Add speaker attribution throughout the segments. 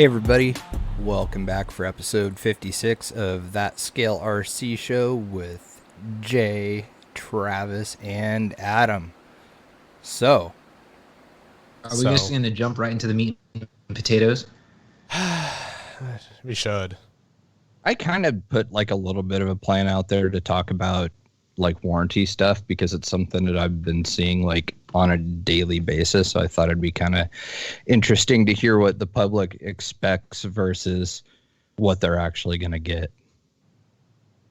Speaker 1: Hey everybody, welcome back for episode 56 of That Scale RC Show with Jay, Travis, and Adam.
Speaker 2: Are we just going to jump right into the meat and potatoes?
Speaker 3: We should.
Speaker 1: I kind of put like a little bit of a plan out there to talk about like warranty stuff because it's something that I've been seeing like on a daily basis. So I thought it'd be kind of interesting to hear what the public expects versus what they're actually going to get,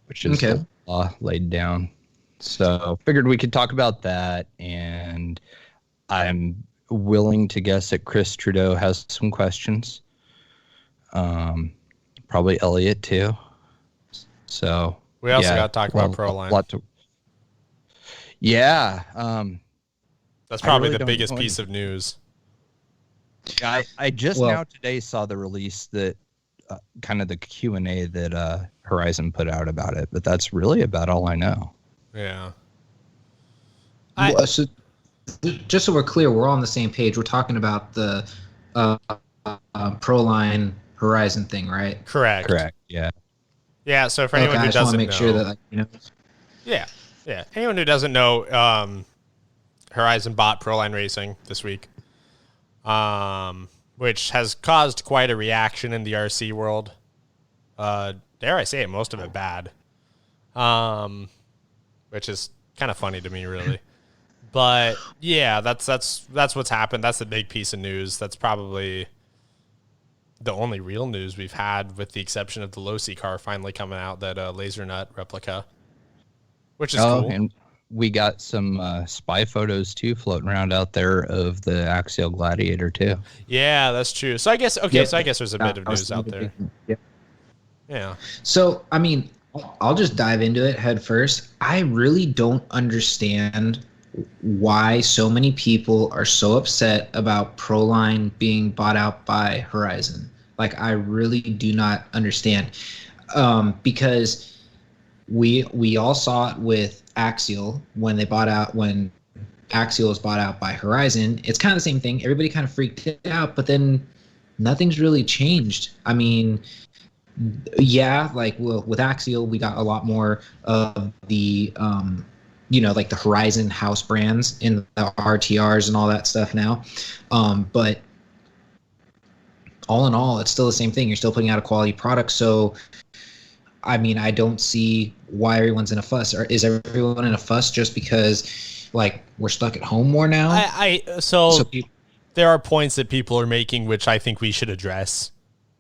Speaker 1: which is the law laid down. So figured we could talk about that, and I'm willing to guess that Chris Trudeau has some questions. Probably Elliot too. So
Speaker 3: we also got to talk about Proline.
Speaker 1: Yeah.
Speaker 3: That's probably the biggest piece of news.
Speaker 1: I just now today saw the release that kind of the Q&A that Horizon put out about it, but that's really about all I know.
Speaker 3: Yeah.
Speaker 2: So just so we're clear, we're all on the same page. We're talking about the Proline Horizon thing, right?
Speaker 3: Correct.
Speaker 1: Yeah.
Speaker 3: Yeah. So for anyone who doesn't know,
Speaker 2: make sure that
Speaker 3: Yeah. Anyone who doesn't know, Horizon bought Proline Racing this week, which has caused quite a reaction in the RC world. Dare I say it, most of it bad, which is kind of funny to me, really. But yeah, that's what's happened. That's the big piece of news. That's probably the only real news we've had, with the exception of the Losi car finally coming out, that laser nut replica, which is cool.
Speaker 1: And we got some spy photos too floating around out there of the Axial Gladiator too.
Speaker 3: Yeah, that's true. So I guess So I guess there's a bit of news out there. Yeah.
Speaker 2: So I mean, I'll just dive into it head first. I really don't understand why so many people are so upset about Proline being bought out by Horizon. Like, I really do not understand, because we all saw it with Axial when Axial was bought out by Horizon. It's kind of the same thing. Everybody kind of freaked out, but then nothing's really changed. I mean, yeah, with Axial, we got a lot more of the like the Horizon house brands in the RTRs and all that stuff now. But all in all, it's still the same thing. You're still putting out a quality product. So, I mean, I don't see why everyone's in a fuss. Or is everyone in a fuss just because, like, we're stuck at home more now?
Speaker 3: There are points that people are making which I think we should address,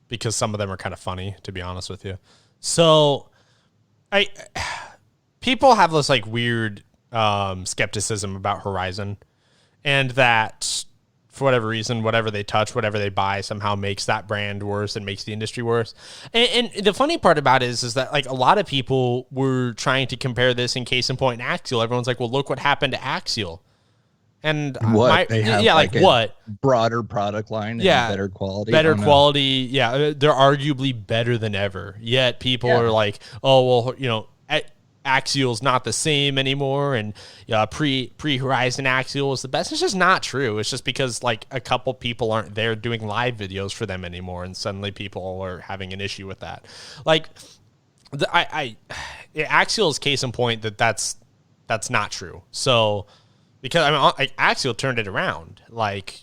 Speaker 3: because some of them are kind of funny, to be honest with you. So, people have this like weird skepticism about Horizon, and that for whatever reason, whatever they touch, whatever they buy, somehow makes that brand worse and makes the industry worse. And the funny part about it is that like a lot of people were trying to compare this, in case in point, Axial. Everyone's like, well, look what happened to Axial. And
Speaker 1: what
Speaker 3: what
Speaker 1: broader product line, and better quality,
Speaker 3: Yeah, they're arguably better than ever. Yet people are like, oh well, Axial's not the same anymore, and pre Horizon Axial was the best. It's just not true. It's just because like a couple people aren't there doing live videos for them anymore, and suddenly people are having an issue with that. Like Axial's case in point that's not true. So, because I mean, Axial turned it around. Like,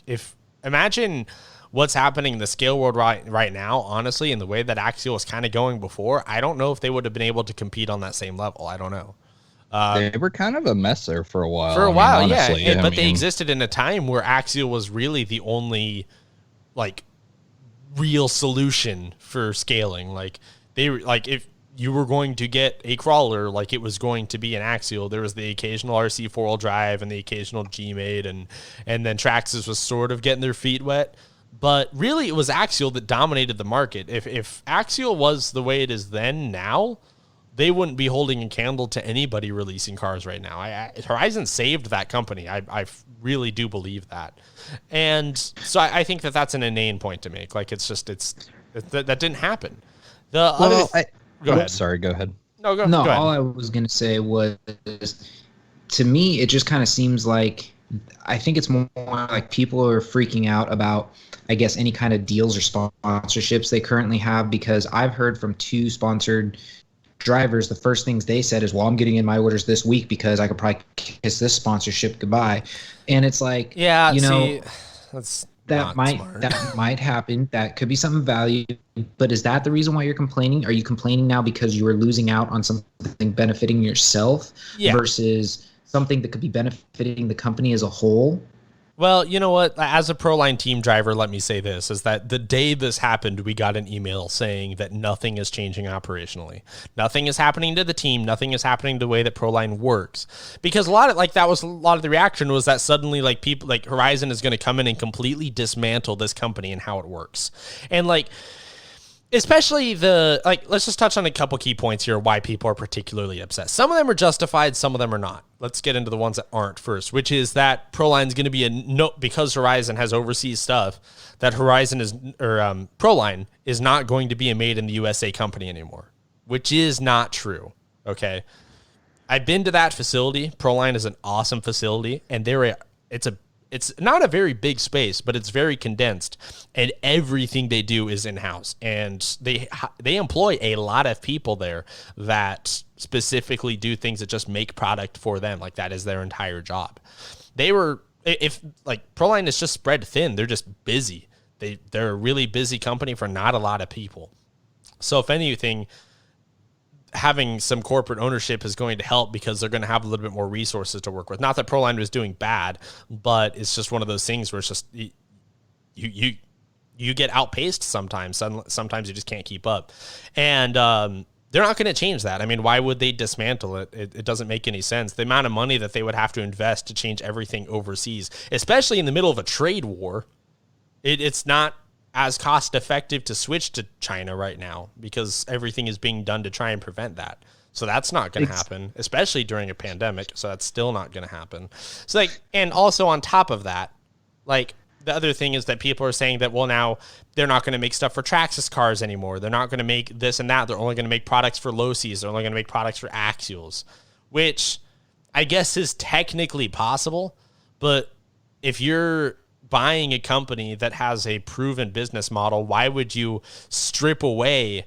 Speaker 3: imagine what's happening in the scale world right now, honestly, in the way that Axial was kind of going before, I don't know if they would have been able to compete on that same level. I don't know.
Speaker 1: They were kind of a mess there for a while.
Speaker 3: Honestly, but they existed in a time where Axial was really the only, like, real solution for scaling. Like, if you were going to get a crawler, like it was going to be an Axial. There was the occasional RC 4-wheel drive and the occasional G-Made, and then Traxxas was sort of getting their feet wet. But really, it was Axial that dominated the market. If Axial was the way it is now, they wouldn't be holding a candle to anybody releasing cars right now. Horizon saved that company. I really do believe that. And so I think that's an inane point to make. Like, that didn't happen. Go ahead.
Speaker 1: Sorry, go ahead.
Speaker 3: Go ahead.
Speaker 2: All I was going to say was, to me, it just kind of seems like I think it's more like people are freaking out about, I guess, any kind of deals or sponsorships they currently have, because I've heard from 2 sponsored drivers, the first things they said is, well, I'm getting in my orders this week because I could probably kiss this sponsorship goodbye. And it's like,
Speaker 3: yeah,
Speaker 2: you know,
Speaker 3: see, that's
Speaker 2: that might happen. That could be something valuable, but is that the reason why you're complaining? Are you complaining now because you are losing out on something benefiting yourself versus something that could be benefiting the company as a whole?
Speaker 3: Well, you know what? As a Proline team driver, let me say this, is that the day this happened, we got an email saying that nothing is changing operationally. Nothing is happening to the team. Nothing is happening to the way that Proline works. Because a lot of the reaction was that suddenly like people like Horizon is going to come in and completely dismantle this company and how it works. And like, especially let's just touch on a couple key points here why people are particularly upset. Some of them are justified, some of them are not. Let's get into the ones that aren't first, which is that Proline's going to be because Horizon has overseas stuff, that Proline is not going to be a made in the USA company anymore, which is not true. Okay. I've been to that facility. Proline is an awesome facility, and it's not a very big space, but it's very condensed, and everything they do is in-house. And they employ a lot of people there that specifically do things that just make product for them. Like that is their entire job. Proline is just spread thin. They're just busy. They're a really busy company for not a lot of people. So if anything, having some corporate ownership is going to help because they're going to have a little bit more resources to work with. Not that Proline was doing bad, but it's just one of those things where it's just you get outpaced sometimes. Sometimes you just can't keep up. And they're not going to change that. I mean, why would they dismantle it? It doesn't make any sense. The amount of money that they would have to invest to change everything overseas, especially in the middle of a trade war, it's not as cost effective to switch to China right now because everything is being done to try and prevent that. So that's not going to happen, especially during a pandemic. So that's still not going to happen. So and also on top of that, the other thing is that people are saying that, well, now they're not going to make stuff for Traxxas cars anymore. They're not going to make this and that. They're only going to make products for Losis. They're only going to make products for Axials, which I guess is technically possible. But if you're buying a company that has a proven business model, why would you strip away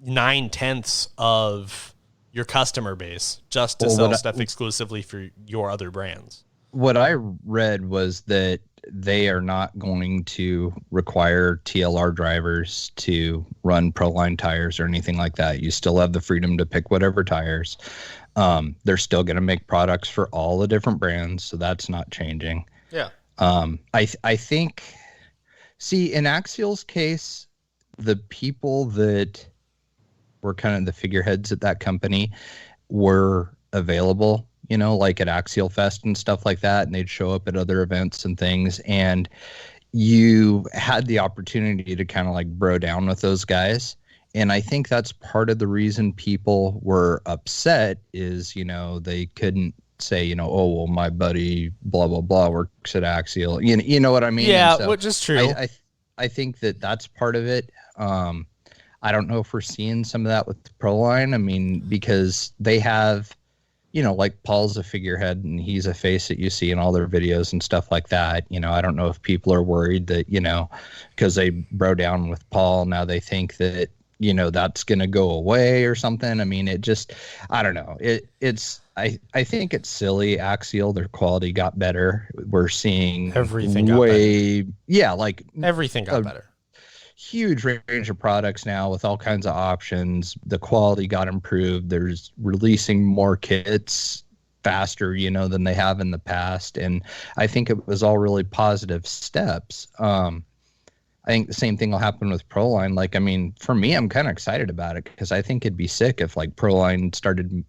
Speaker 3: 9/10 of your customer base just to sell stuff exclusively for your other brands?
Speaker 1: What I read was that they are not going to require TLR drivers to run Proline tires or anything like that. You still have the freedom to pick whatever tires. They're still going to make products for all the different brands, so that's not changing.
Speaker 3: Yeah.
Speaker 1: I think, see, in Axial's case, the people that were kind of the figureheads at that company were available, like at Axial Fest and stuff like that, and they'd show up at other events and things, and you had the opportunity to kind of like bro down with those guys. And I think that's part of the reason people were upset is, they couldn't say, oh, well, my buddy blah blah blah works at Axial, you know what I mean?
Speaker 3: Yeah, so which is true.
Speaker 1: I think that's part of it. I don't know if we're seeing some of that with Proline. I mean, because they have, like Paul's a figurehead and he's a face that you see in all their videos and stuff like that. I don't know if people are worried that, because they bro down with Paul, now they think that, that's going to go away or something. I mean, I don't know. I think it's silly. Axial, their quality got better. We're seeing
Speaker 3: everything got better.
Speaker 1: Yeah, like
Speaker 3: everything got better.
Speaker 1: Huge range of products now with all kinds of options. The quality got improved. There's releasing more kits faster, than they have in the past. And I think it was all really positive steps. I think the same thing will happen with Proline. Like, I mean, for me, I'm kind of excited about it because I think it'd be sick if like Proline started,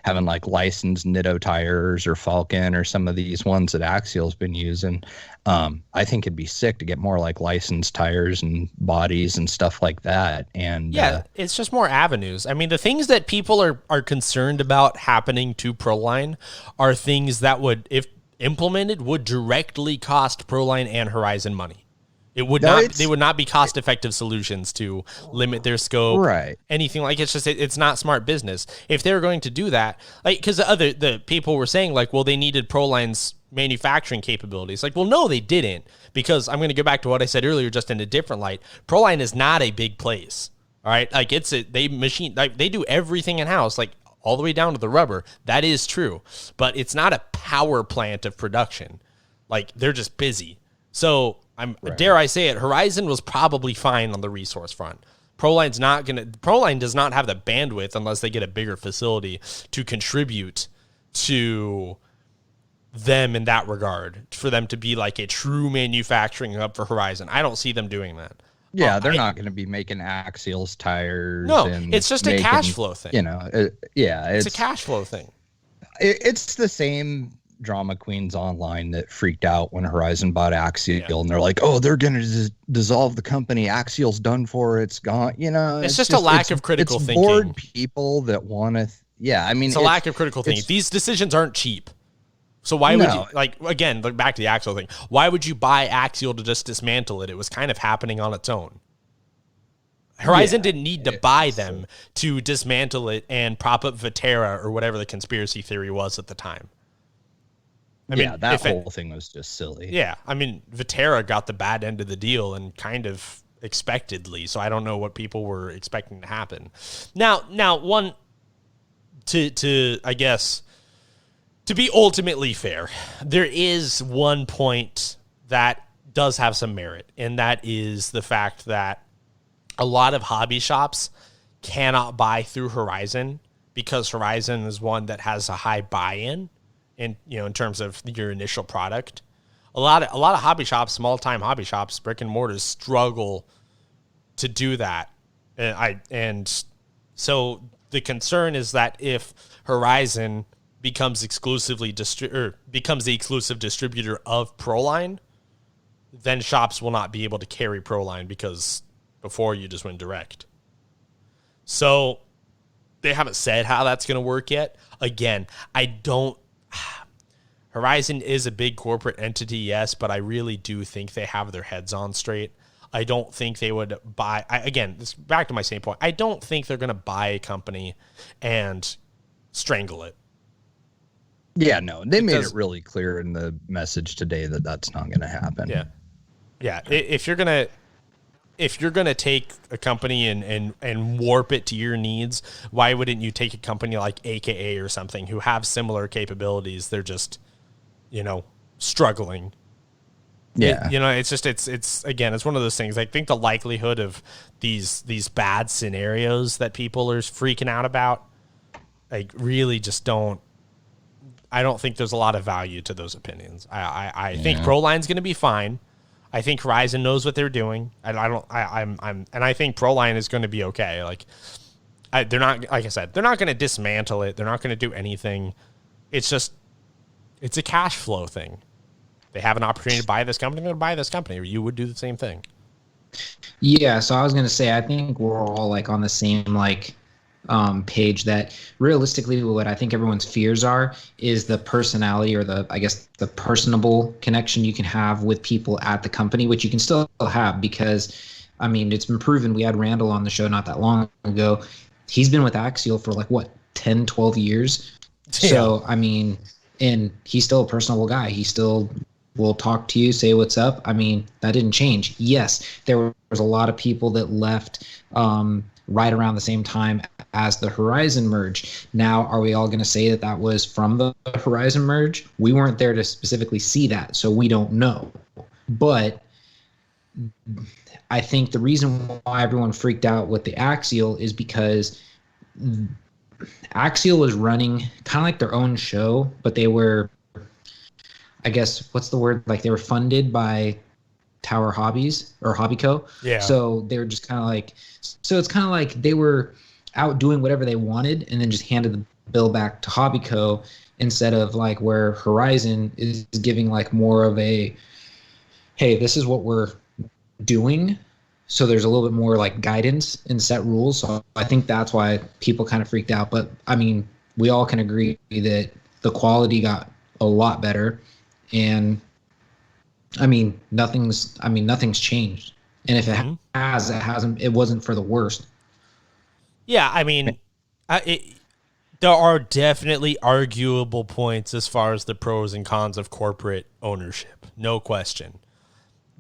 Speaker 1: having like licensed Nitto tires or Falcon or some of these ones that Axial's been using. I think it'd be sick to get more like licensed tires and bodies and stuff like that. And
Speaker 3: yeah, it's just more avenues. I mean, the things that people are concerned about happening to Proline are things that would, if implemented, would directly cost Proline and Horizon money. It would they would not be cost-effective solutions to limit their scope,
Speaker 1: right?
Speaker 3: Anything like it's not smart business. If they're going to do that, like because the people were saying like, well, they needed Proline's manufacturing capabilities. Like, well, no, they didn't, because I'm going to go back to what I said earlier, just in a different light. Proline is not a big place. All right. Like, they do everything in house, like all the way down to the rubber. That is true, but it's not a power plant of production. Like, they're just busy. So dare I say it, Horizon was probably fine on the resource front. Proline does not have the bandwidth, unless they get a bigger facility, to contribute to them in that regard, for them to be like a true manufacturing hub for Horizon. I don't see them doing that.
Speaker 1: Yeah, they're not going to be making Axials tires.
Speaker 3: No, it's just a cash flow thing.
Speaker 1: It's
Speaker 3: a cash flow thing.
Speaker 1: It's the same drama queens online that freaked out when Horizon bought Axial, and they're like, "Oh, they're going to dissolve the company. Axial's done for. It's gone."
Speaker 3: It's just a lack of critical thinking.
Speaker 1: Bored people that want to. It's
Speaker 3: a lack of critical thinking. These decisions aren't cheap. So why would you, again, back to the Axial thing, why would you buy Axial to just dismantle it? It was kind of happening on its own. Horizon didn't need to buy them to dismantle it and prop up Viterra or whatever the conspiracy theory was at the time.
Speaker 1: That whole thing was just silly.
Speaker 3: Yeah, Viterra got the bad end of the deal, and kind of expectedly, so I don't know what people were expecting to happen. Now one, to I guess, to be ultimately fair, there is one point that does have some merit, and that is the fact that a lot of hobby shops cannot buy through Horizon, because Horizon is one that has a high buy-in in terms of your initial product. A lot of hobby shops, small-time hobby shops, brick and mortars, struggle to do that. And so the concern is that if Horizon becomes the exclusive distributor of Proline, then shops will not be able to carry Proline, because before you just went direct. So they haven't said how that's going to work yet. Again, Horizon is a big corporate entity, yes, but I really do think they have their heads on straight. I don't think they would buy. Again, this back to my same point. I don't think they're going to buy a company and strangle it.
Speaker 1: Yeah, no, they made it really clear in the message today that that's not going to happen.
Speaker 3: Yeah. If you're gonna take a company and warp it to your needs, why wouldn't you take a company like AKA or something who have similar capabilities? They're just, struggling.
Speaker 1: Yeah.
Speaker 3: It's again, it's one of those things. I think the likelihood of these bad scenarios that people are freaking out about, really just I don't think there's a lot of value to those opinions. I think Proline's going to be fine. I think Horizon knows what they're doing. And I think Proline is going to be okay. They're not, like I said, they're not going to dismantle it. They're not going to do anything. It's a cash flow thing. They have an opportunity to buy this company, they're going to buy this company. Or you would do the same thing.
Speaker 2: Yeah, so I was going to say, I think we're all on the same page, that realistically what I think everyone's fears are is the personality, or the personable connection you can have with people at the company, which you can still have, because it's been proven. We had Randall on the show not that long ago. He's been with Axial for 10, 12 years. Yeah. So, and he's still a personable guy. He still will talk to you, say what's up. That didn't change. Yes, there was a lot of people that left right around the same time as the Horizon merge. Now, are we all going to say that was from the Horizon merge? We weren't there to specifically see that, so we don't know. But I think the reason why everyone freaked out with the Axial is because Axial was running kind of like their own show, but they were, I guess, what's the word? They were funded by Tower Hobbies or Hobby Co.
Speaker 3: Yeah.
Speaker 2: So they were just kind of so it's kind of like they were out doing whatever they wanted and then just handed the bill back to Hobby Co. instead of where Horizon is giving more of a, hey, this is what we're doing. So there's a little bit more guidance and set rules. So I think that's why people kind of freaked out. But we all can agree that the quality got a lot better, and nothing's changed. And if it has, it hasn't. It wasn't for the worst.
Speaker 3: Yeah, There are definitely arguable points as far as the pros and cons of corporate ownership. No question.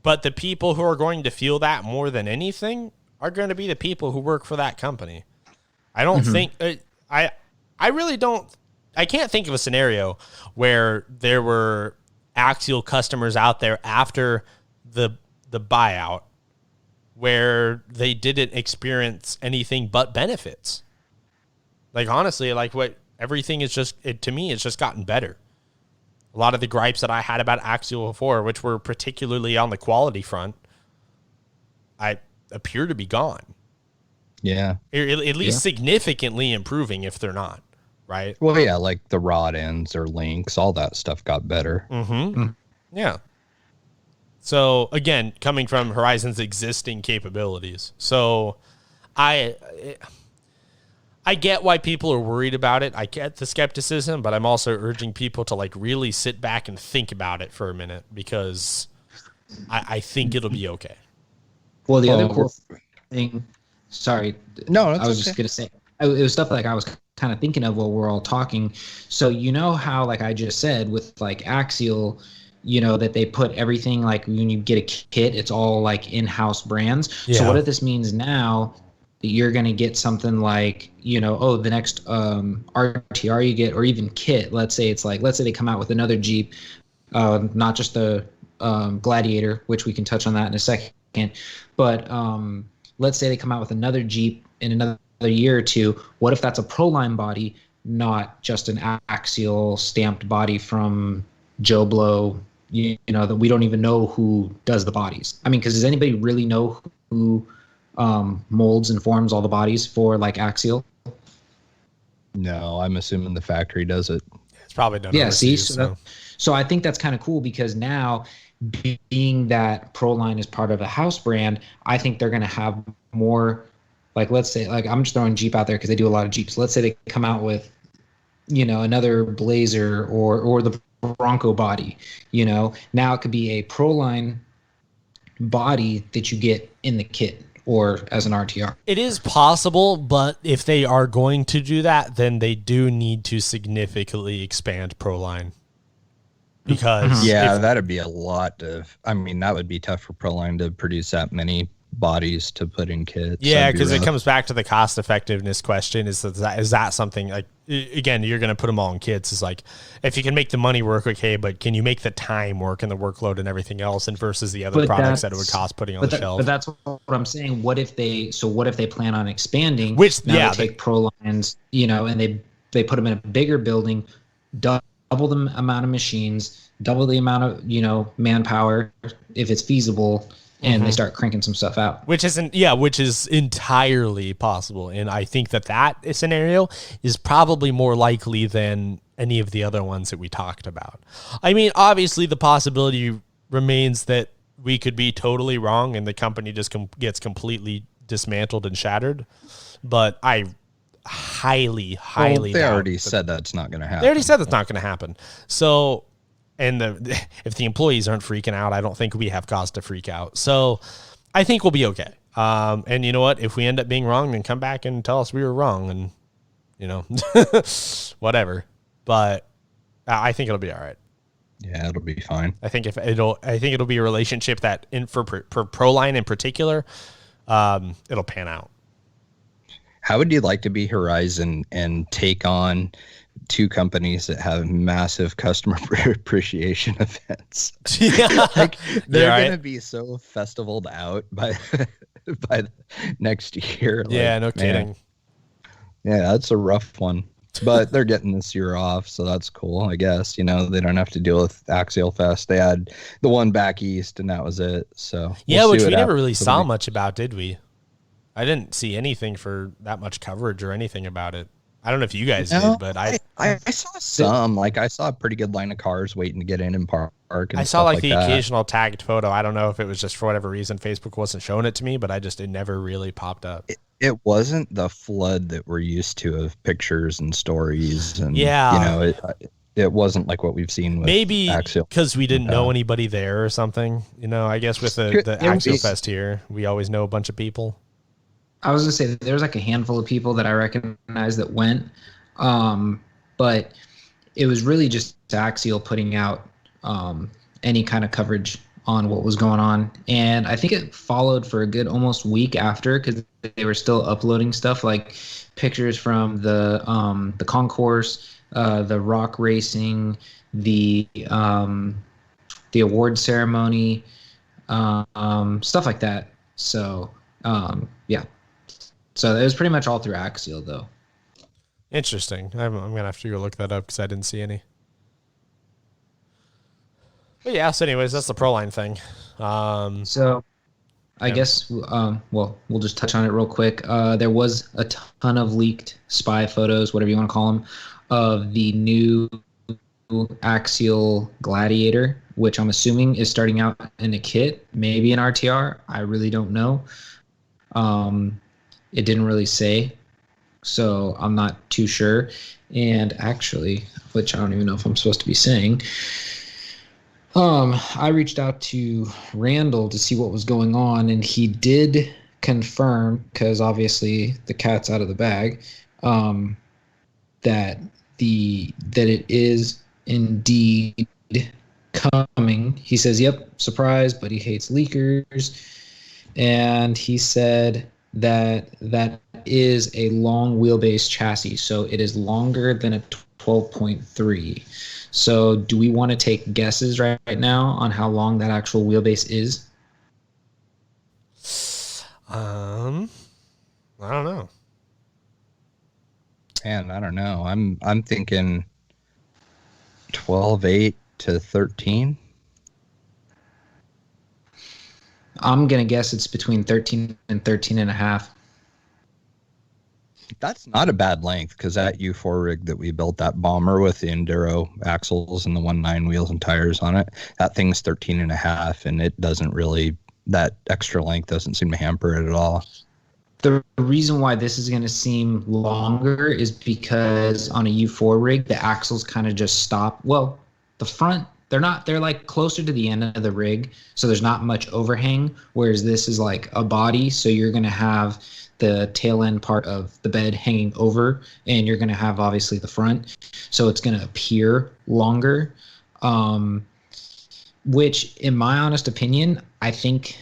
Speaker 3: But the people who are going to feel that more than anything are going to be the people who work for that company. I don't think I really don't. I can't think of a scenario where there were Axial customers out there after the buyout where they didn't experience anything but benefits. Like, honestly, like what everything is just, to me, it's just gotten better. A lot of the gripes that I had about Axial before, which were particularly on the quality front, I appear to be gone.
Speaker 1: Yeah.
Speaker 3: At least significantly improving if they're not, right?
Speaker 1: Well, yeah, like the rod ends or links, all that stuff got better.
Speaker 3: Yeah. So, again, coming from Horizon's existing capabilities. So, I get why people are worried about it. I get the skepticism, but I'm also urging people to like really sit back and think about it for a minute because I think it'll be okay.
Speaker 2: Well, the other cool thing, sorry.
Speaker 1: No,
Speaker 2: I was just going to say, it was stuff like I was kind of thinking of while we're all talking. So, you know how, like I just said, with like Axial, you know, that they put everything, like when you get a kit, it's all like in-house brands. Yeah. So what if this means now that you're going to get something like, you know, the next RTR you get, or even kit, let's say they come out with another Jeep, not just the Gladiator, which we can touch on that in a second, but let's say they come out with another Jeep in another year or two. What if that's a Proline body, not just an Axial stamped body from Joe Blow, you know, that we don't even know who does the bodies? I mean, because does anybody really know who molds and forms all the bodies for like Axial?
Speaker 1: No, I'm assuming the factory does it.
Speaker 3: It's probably done.
Speaker 2: Yeah, so I think that's kind of cool because now, being that Proline is part of a house brand, I think they're going to have more, like, let's say, like, I'm just throwing Jeep out there because they do a lot of Jeeps. Let's say they come out with, you know, another Blazer or the Bronco body, you know, now it could be a Proline body that you get in the kit or as an RTR.
Speaker 3: It is possible, but if they are going to do that, then they do need to significantly expand Proline. Because
Speaker 1: that'd be a lot of, I mean, that would be tough for Proline to produce that many bodies to put in kits.
Speaker 3: Yeah, because it comes back to the cost effectiveness question. Is that something, like, again, you're going to put them all in kits. It's like, if you can make the money work, okay, but can you make the time work and the workload and everything else, and versus the other products that it would cost putting on the shelf?
Speaker 2: But that's what I'm saying. What if they plan on expanding?
Speaker 3: Which,
Speaker 2: they take Prolines, you know, and they put them in a bigger building, double the amount of machines, double the amount of, you know, manpower, if it's feasible, and they start cranking some stuff out.
Speaker 3: Which is entirely possible. And I think that scenario is probably more likely than any of the other ones that we talked about. I mean, obviously the possibility remains that we could be totally wrong and the company just gets completely dismantled and shattered. But I highly
Speaker 1: they already said that's not going to happen.
Speaker 3: They already said that's not going to happen. So, and if the employees aren't freaking out, I don't think we have cause to freak out. So I think we'll be okay. And you know what? If we end up being wrong, then come back and tell us we were wrong, and, you know, whatever. But I think it'll be all right.
Speaker 1: Yeah, it'll be fine.
Speaker 3: I think it'll be a relationship that for Proline in particular, it'll pan out.
Speaker 1: How would you like to be Horizon and take on two companies that have massive customer appreciation events?
Speaker 3: Yeah.
Speaker 1: Like, they're going to be so festivaled out by next year.
Speaker 3: Yeah,
Speaker 1: like,
Speaker 3: no kidding.
Speaker 1: Man. Yeah, that's a rough one. But they're getting this year off, so that's cool, I guess. You know, they don't have to deal with Axial Fest. They had the one back east, and that was it. So
Speaker 3: yeah, which we never really saw much about, did we? I didn't see anything for that much coverage or anything about it. I don't know if you guys did, but I
Speaker 1: saw some. Like, I saw a pretty good line of cars waiting to get in park. And
Speaker 3: I saw like the occasional tagged photo. I don't know if it was just for whatever reason Facebook wasn't showing it to me, but it never really popped up.
Speaker 1: It wasn't the flood that we're used to of pictures and stories, and you know, it wasn't like what we've seen with
Speaker 3: maybe
Speaker 1: Axial.
Speaker 3: Because we didn't know anybody there or something. You know, I guess with the Axial Fest here, we always know a bunch of people.
Speaker 2: I was gonna say there's like a handful of people that I recognize that went. But it was really just Axial putting out any kind of coverage on what was going on. And I think it followed for a good almost week after, because they were still uploading stuff like pictures from the concourse, the rock racing, the award ceremony, stuff like that. So yeah. So it was pretty much all through Axial, though.
Speaker 3: Interesting. I'm gonna have to go look that up because I didn't see any. But yeah. So, anyways, that's the Proline thing.
Speaker 2: So I guess well, we'll just touch on it real quick. There was a ton of leaked spy photos, whatever you want to call them, of the new Axial Gladiator, which I'm assuming is starting out in a kit, maybe an RTR. I really don't know. It didn't really say, so I'm not too sure. And actually, which I don't even know if I'm supposed to be saying, I reached out to Randall to see what was going on, and he did confirm, because obviously the cat's out of the bag, that it is indeed coming. He says, "Yep, surprise," but he hates leakers, and he said that is a long wheelbase chassis, so it is longer than a 12.3. So do we want to take guesses right now on how long that actual wheelbase is?
Speaker 3: I don't know.
Speaker 1: Man, I don't know. I'm thinking 12.8 to 13.
Speaker 2: I'm going to guess it's between 13 and 13 and a half.
Speaker 1: That's not a bad length, because that U4 rig that we built, that bomber with the Enduro axles and the 1.9 wheels and tires on it, that thing's 13 and a half, and it doesn't really, that extra length doesn't seem to hamper it at all.
Speaker 2: The reason why this is going to seem longer is because on a U4 rig, the axles kind of just stop. Well, the front, they're like closer to the end of the rig, so there's not much overhang, whereas this is like a body, so you're going to have the tail end part of the bed hanging over, and you're going to have obviously the front, so it's going to appear longer, which in my honest opinion, I think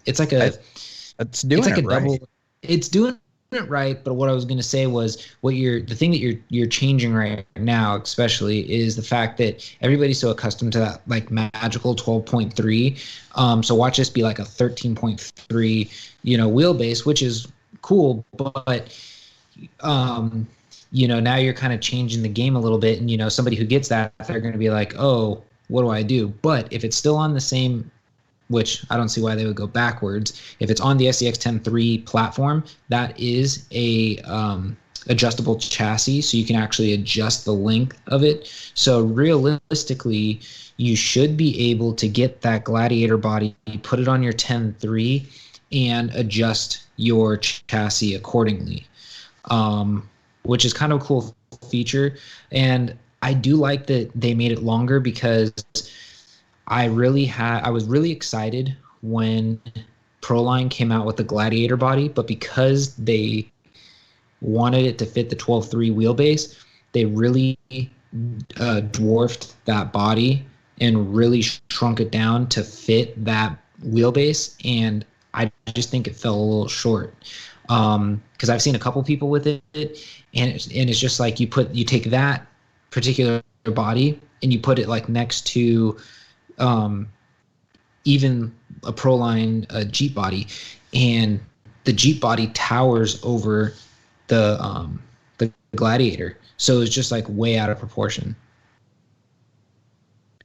Speaker 2: it's like
Speaker 1: it's doing it right.
Speaker 2: It's doing it right, but what I was going to say was the thing that you're changing right now, especially, is the fact that everybody's so accustomed to that like magical 12.3. So watch this be like a 13.3, wheelbase, which is cool, but now you're kind of changing the game a little bit, and somebody who gets that, they're going to be like, oh, what do I do? But if it's still on the same, which I don't see why they would go backwards. If it's on the SCX-10.3 platform, that is a adjustable chassis, so you can actually adjust the length of it. So realistically, you should be able to get that Gladiator body, put it on your 10.3, and adjust your chassis accordingly, which is kind of a cool feature. And I do like that they made it longer, because I was really excited when Proline came out with the Gladiator body, but because they wanted it to fit the 12.3 wheelbase, they really dwarfed that body and really shrunk it down to fit that wheelbase, and I just think it fell a little short. Because I've seen a couple people with it, and it's just like you take that particular body and you put it like next to even a Proline Jeep body, and the Jeep body towers over the Gladiator, so it's just like way out of proportion.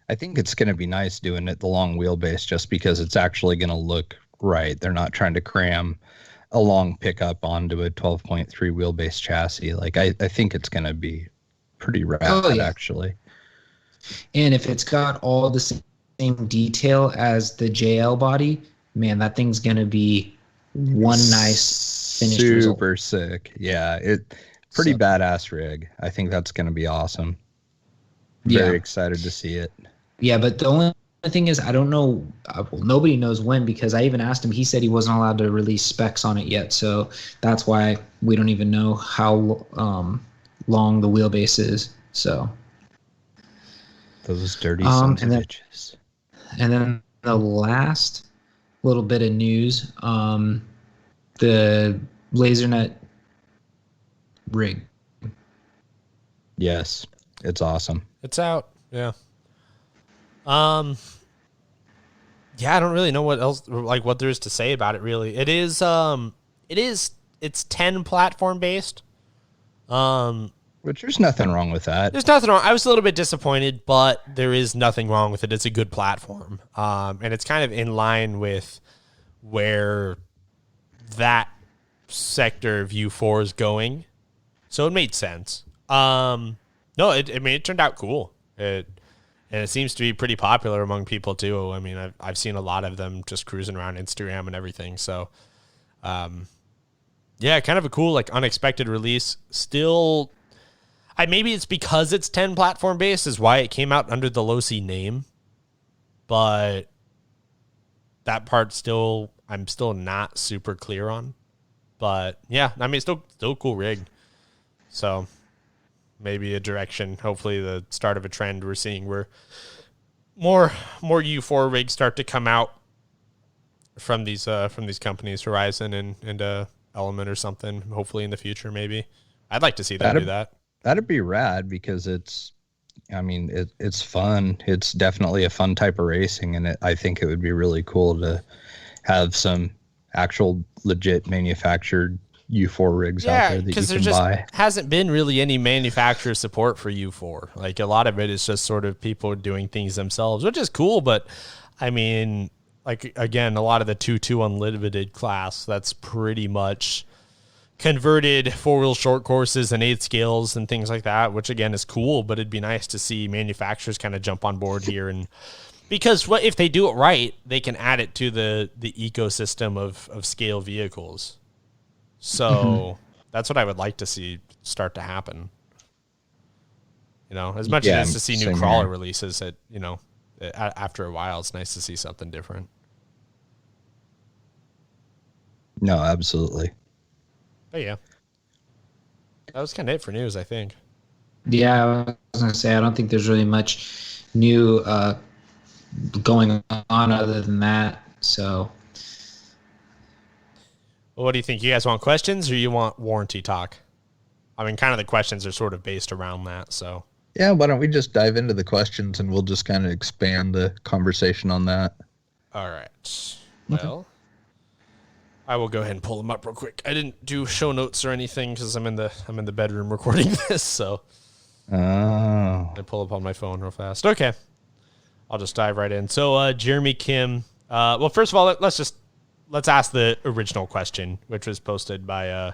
Speaker 1: I think it's going to be nice doing it the long wheelbase, just because it's actually going to look right. They're not trying to cram a long pickup onto a 12.3 wheelbase chassis. Like I think it's going to be pretty rad, actually.
Speaker 2: And if it's got all the same detail as the JL body, man, that thing's gonna be one nice finished
Speaker 1: super
Speaker 2: result.
Speaker 1: Sick. Yeah, pretty badass rig. I think that's gonna be awesome. Very excited to see it.
Speaker 2: Yeah, but the only thing is, I don't know. Well, nobody knows when, because I even asked him. He said he wasn't allowed to release specs on it yet. So that's why we don't even know how long the wheelbase is. So
Speaker 1: those dirty sons of bitches.
Speaker 2: And then the last little bit of news, the LaserNet rig.
Speaker 1: Yes, it's awesome.
Speaker 3: It's out. Yeah. Yeah, I don't really know what else, like, what there is to say about it, really. It's 10 platform based.
Speaker 1: Which there's nothing wrong with that.
Speaker 3: There's nothing wrong. I was a little bit disappointed, but there is nothing wrong with it. It's a good platform. And it's kind of in line with where that sector of U4 is going. So it made sense. No, it turned out cool. And it seems to be pretty popular among people too. I mean, I've seen a lot of them just cruising around Instagram and everything. So, yeah, kind of a cool, like, unexpected release. Still, maybe it's because it's 10 platform based is why it came out under the Losi name. But that part I'm still not super clear on. But yeah, I mean, it's still a cool rig. So maybe a direction, hopefully the start of a trend we're seeing where more U4 rigs start to come out from these companies, Horizon and Element or something, hopefully in the future. Maybe I'd like to see them do that.
Speaker 1: That'd be rad, because it's fun. It's definitely a fun type of racing, and I think it would be really cool to have some actual legit manufactured U4 rigs out there that you can buy.
Speaker 3: Hasn't been really any manufacturer support for U4. Like, a lot of it is just sort of people doing things themselves, which is cool. But I mean, like, again, a lot of the 2.2 unlimited class, that's pretty much converted 4-wheel short courses and 8 scales and things like that, which again is cool. But it'd be nice to see manufacturers kind of jump on board here, and because if they do it right, they can add it to the ecosystem of scale vehicles. So that's what I would like to see start to happen. You know, as much as it is to see new crawler releases, after a while, it's nice to see something different.
Speaker 1: No, absolutely.
Speaker 3: But yeah, that was kind of it for news, I think.
Speaker 2: Yeah, I was going to say, I don't think there's really much new going on other than that. So,
Speaker 3: well, what do you think? You guys want questions or you want warranty talk? I mean, kind of the questions are sort of based around that. So,
Speaker 1: yeah, why don't we just dive into the questions and we'll just kind of expand the conversation on that.
Speaker 3: All right. Well, I will go ahead and pull them up real quick. I didn't do show notes or anything because I'm in the bedroom recording this. So, I pull up on my phone real fast. Okay. I'll just dive right in. So, Jeremy Kim. Well, first of all, let's ask the original question, which was posted by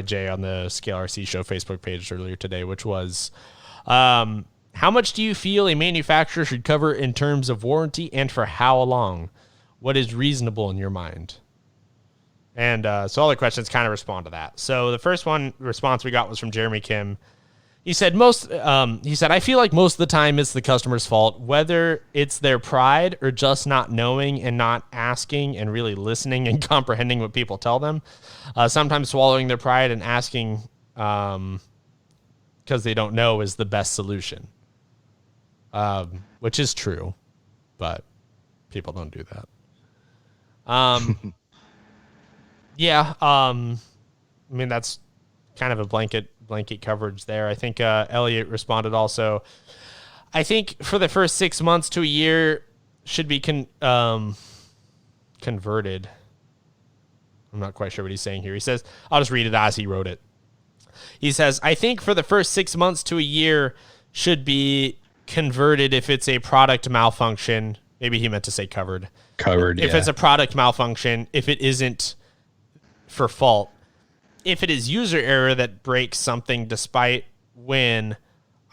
Speaker 3: Jay on the Scale RC Show Facebook page earlier today, which was, how much do you feel a manufacturer should cover in terms of warranty, and for how long? What is reasonable in your mind? And so all the questions kind of respond to that. So the first response we got was from Jeremy Kim. He said, I feel like most of the time it's the customer's fault, whether it's their pride or just not knowing and not asking and really listening and comprehending what people tell them. Sometimes swallowing their pride and asking because they don't know is the best solution, which is true, but people don't do that. Yeah, I mean, that's kind of a blanket coverage there. I think Elliot responded also. I think for the first 6 months to a year should be converted. I'm not quite sure what he's saying here. He says, I'll just read it as he wrote it. He says, I think for the first 6 months to a year should be converted if it's a product malfunction. Maybe he meant to say covered. If it's a product malfunction, if it isn't for fault. If it is user error that breaks something despite when,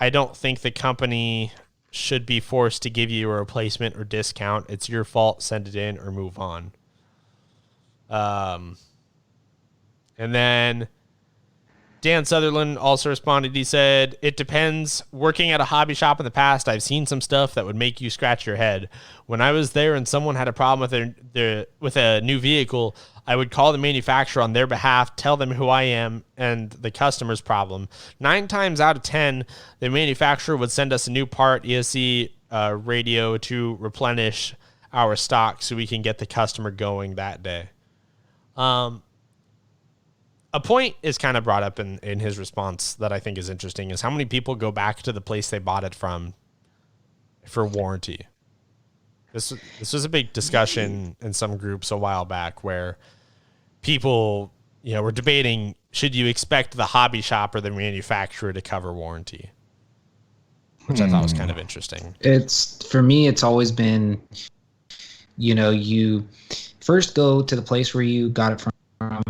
Speaker 3: I don't think the company should be forced to give you a replacement or discount. It's your fault. Send it in or move on. And then Dan Sutherland also responded. He said, "It depends. Working at a hobby shop in the past, I've seen some stuff that would make you scratch your head. When I was there and someone had a problem with a new vehicle, I would call the manufacturer on their behalf, tell them who I am and the customer's problem. 9 times out of 10, the manufacturer would send us a new part, ESC radio, to replenish our stock so we can get the customer going that day." A point is kind of brought up in his response that I think is interesting is how many people go back to the place they bought it from for warranty. This was a big discussion in some groups a while back where people, were debating, should you expect the hobby shop or the manufacturer to cover warranty? Which I thought was kind of interesting.
Speaker 2: For me, it's always been, you first go to the place where you got it from,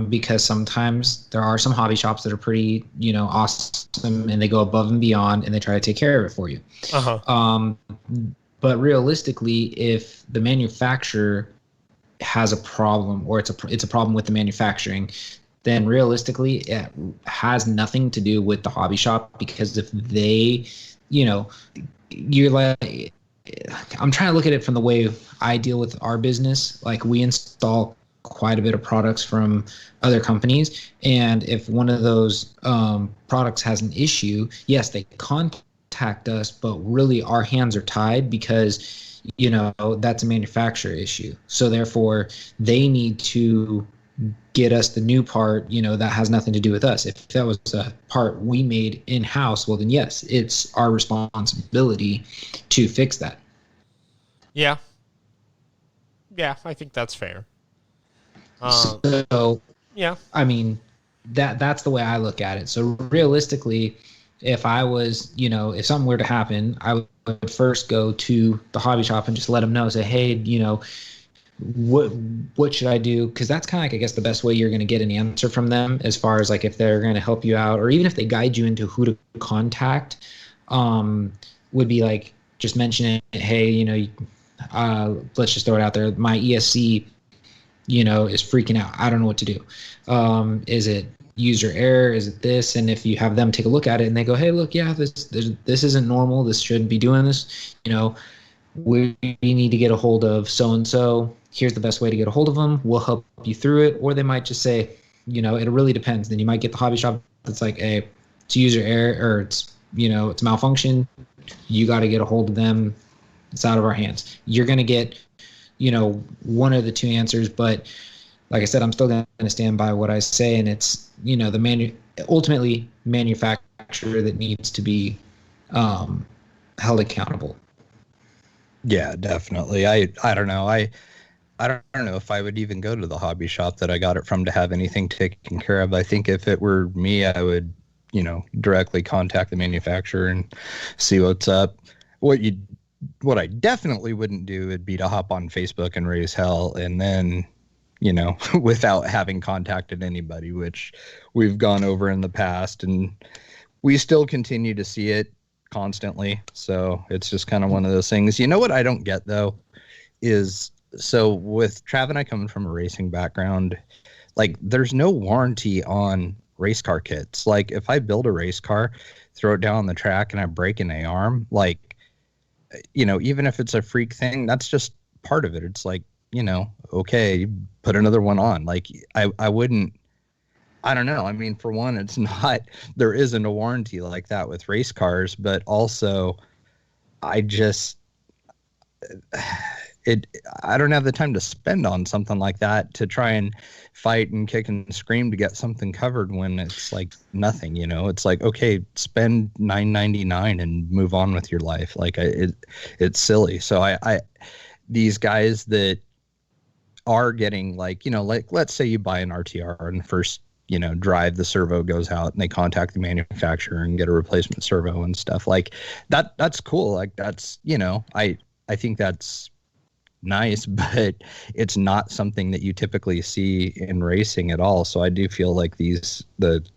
Speaker 2: because sometimes there are some hobby shops that are pretty, awesome, and they go above and beyond and they try to take care of it for you. But realistically, if the manufacturer has a problem, or it's a problem with the manufacturing, then realistically it has nothing to do with the hobby shop, because if they, you're like, I'm trying to look at it from the way I deal with our business. Like, we install quite a bit of products from other companies, and if one of those products has an issue, yes, they contact us, but really our hands are tied, because that's a manufacturer issue. So therefore they need to get us the new part, that has nothing to do with us. If that was a part we made in-house, well then yes, it's our responsibility to fix that.
Speaker 3: Yeah, I think that's fair.
Speaker 2: So
Speaker 3: yeah,
Speaker 2: I mean, that's the way I look at it. So realistically, if I was, if something were to happen, I would first go to the hobby shop and just let them know, say, hey, what should I do? Because that's kind of like, I guess, the best way you're going to get an answer from them, as far as like if they're going to help you out, or even if they guide you into who to contact, would be like just mention it. Hey, let's just throw it out there. My ESC, is freaking out. I don't know what to do. Is it user error? Is it this? And if you have them take a look at it and they go, hey, look, yeah, this isn't normal. This shouldn't be doing this. We need to get a hold of so-and-so. Here's the best way to get a hold of them. We'll help you through it. Or they might just say, it really depends. Then you might get the hobby shop that's like, hey, it's user error, or it's, it's malfunction. You got to get a hold of them. It's out of our hands. You're going to get, one of the two answers. But like I said, I'm still going to stand by what I say. And it's, ultimately manufacturer that needs to be held accountable.
Speaker 1: Yeah, definitely. I don't know. I don't know if I would even go to the hobby shop that I got it from to have anything taken care of. I think if it were me, I would, directly contact the manufacturer and see what's up. What I definitely wouldn't do would be to hop on Facebook and raise hell, and then, without having contacted anybody, which we've gone over in the past, and we still continue to see it constantly. So it's just kind of one of those things. What I don't get though is, so with Trav and I coming from a racing background, like, there's no warranty on race car kits. Like, if I build a race car, throw it down on the track, and I break an A-arm, like, even if it's a freak thing, that's just part of it. It's like, okay, put another one on. Like, I wouldn't, I don't know. I mean, for one, it's not, there isn't a warranty like that with race cars, but also I don't have the time to spend on something like that to try and fight and kick and scream to get something covered when it's like nothing, it's like, okay, spend $9.99 and move on with your life. Like, it's silly. So I these guys that are getting like, like, let's say you buy an RTR and first, drive, the servo goes out, and they contact the manufacturer and get a replacement servo and stuff like that. That's cool. Like, that's, I think that's nice, but it's not something that you typically see in racing at all. So I do feel like the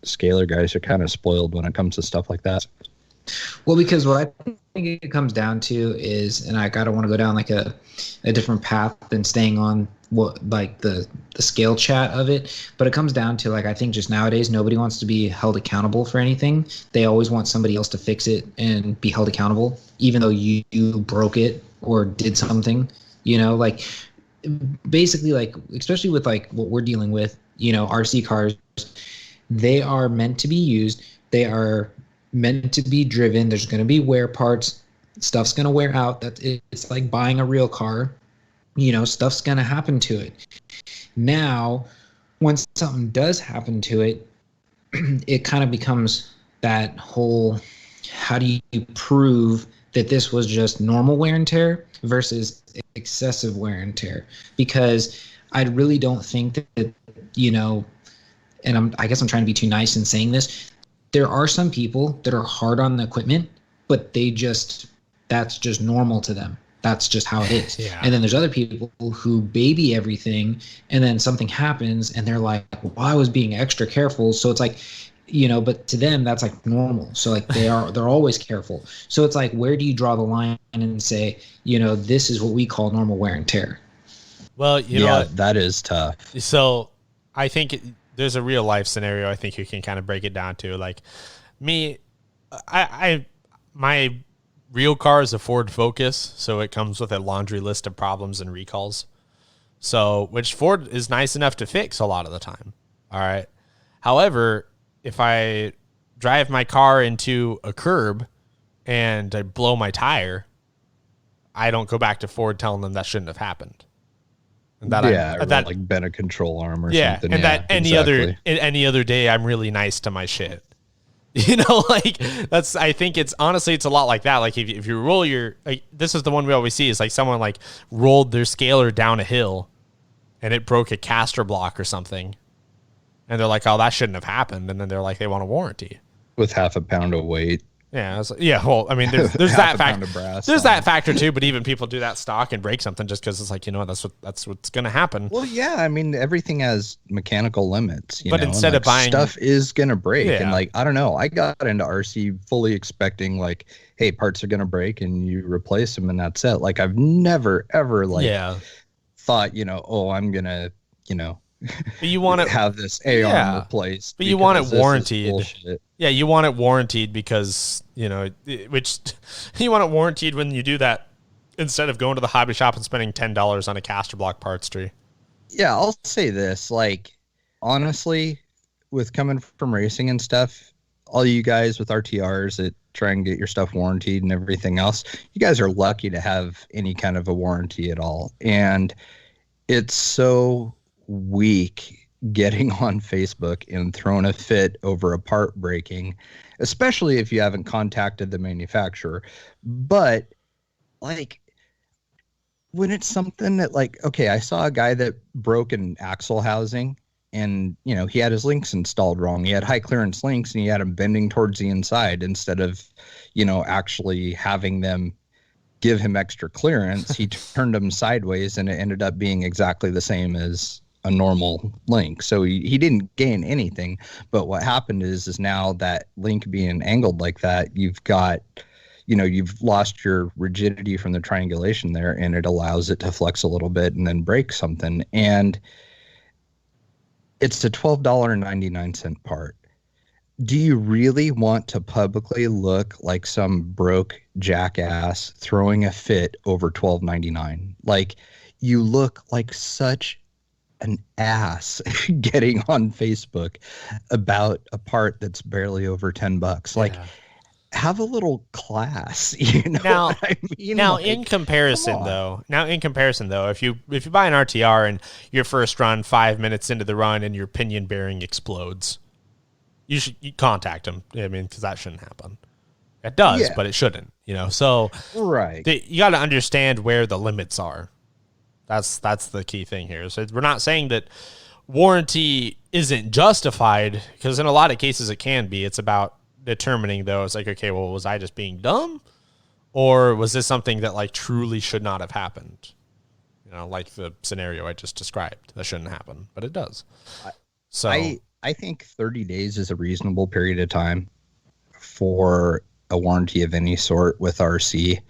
Speaker 1: scaler guys are kind of spoiled when it comes to stuff like that.
Speaker 2: Well, because what I think it comes down to is, and I gotta want to go down like a different path than staying on what like the scale chat of it. But it comes down to like I think just nowadays nobody wants to be held accountable for anything. They always want somebody else to fix it and be held accountable, even though you broke it or did something. You know, like basically like especially with like what we're dealing with. You know, RC cars, they are meant to be used. They are meant to be driven. There's going to be wear parts. Stuff's going to wear out. It's like buying a real car. You know, stuff's going to happen to it. Now, when something does happen to it, it kind of becomes that whole how do you prove that this was just normal wear and tear versus excessive wear and tear? Because I really don't think that, you know, and I guess I'm trying to be too nice in saying this. There are some people that are hard on the equipment, but that's just normal to them. That's just how it is.
Speaker 3: Yeah.
Speaker 2: And then there's other people who baby everything, and then something happens and they're like, well, I was being extra careful. So it's like, you know, but to them that's like normal. So like they're always careful. So it's like, where do you draw the line and say, you know, this is what we call normal wear and tear?
Speaker 3: Well, you know,
Speaker 1: that is tough.
Speaker 3: So I think there's a real life scenario I think you can kind of break it down to. Like me, my real car is a Ford Focus, so it comes with a laundry list of problems and recalls. So, which Ford is nice enough to fix a lot of the time. All right. However, if I drive my car into a curb and I blow my tire, I don't go back to Ford telling them that shouldn't have happened.
Speaker 1: And that like bent a control arm or something.
Speaker 3: And that any other day I'm really nice to my shit. You know, like I think it's honestly, it's a lot like that. Like if you roll this is the one we always see is like someone like rolled their scaler down a hill and it broke a caster block or something. And they're like, oh, that shouldn't have happened. And then they're like, they want a warranty.
Speaker 1: With half a pound of weight.
Speaker 3: Yeah. Well, I mean, there's that factor. There's that factor too, but even people do that stock and break something just because it's like, you know, that's what's going to happen.
Speaker 1: Well, yeah. I mean, everything has mechanical limits,
Speaker 3: but instead of buying
Speaker 1: stuff is going to break. Yeah. And like, I don't know, I got into RC fully expecting like, hey, parts are going to break and you replace them and that's it. Like I've never, ever thought, you know, oh, I'm going to, you know,
Speaker 3: but you want to
Speaker 1: have this AR replaced,
Speaker 3: but you want it warranted. Yeah, you want it warranted because, you know, which you want it warranted when you do that instead of going to the hobby shop and spending $10 on a caster block parts tree.
Speaker 1: Yeah, I'll say this, like, honestly, with coming from racing and stuff, all you guys with RTRs that try and get your stuff warranted and everything else, you guys are lucky to have any kind of a warranty at all. And it's so weak getting on Facebook and throwing a fit over a part breaking, especially if you haven't contacted the manufacturer. But like when it's something that like, okay, I saw a guy that broke an axle housing and, you know, he had his links installed wrong. He had high clearance links and he had them bending towards the inside instead of, you know, actually having them give him extra clearance. He turned them sideways and it ended up being exactly the same as a normal link. So he didn't gain anything, but what happened is now that link being angled like that, you've got, you know, you've lost your rigidity from the triangulation there and it allows it to flex a little bit and then break something. And it's a $12.99 part. Do you really want to publicly look like some broke jackass throwing a fit over $12.99? Like you look like such an ass getting on Facebook about a part that's barely over $10. Like, have a little class, you know what I mean?
Speaker 3: Now, in comparison, though, if you buy an RTR and your first run, 5 minutes into the run, and your pinion bearing explodes, you contact them. I mean, because that shouldn't happen. It does, but it shouldn't. You know, so
Speaker 1: right.
Speaker 3: You got to understand where the limits are. That's the key thing here. So we're not saying that warranty isn't justified, because in a lot of cases it can be. It's about determining, though. It's like, okay, well, was I just being dumb, or was this something that like truly should not have happened? You know, like the scenario I just described, that shouldn't happen, but it does. So
Speaker 1: I think 30 days is a reasonable period of time for a warranty of any sort with RC,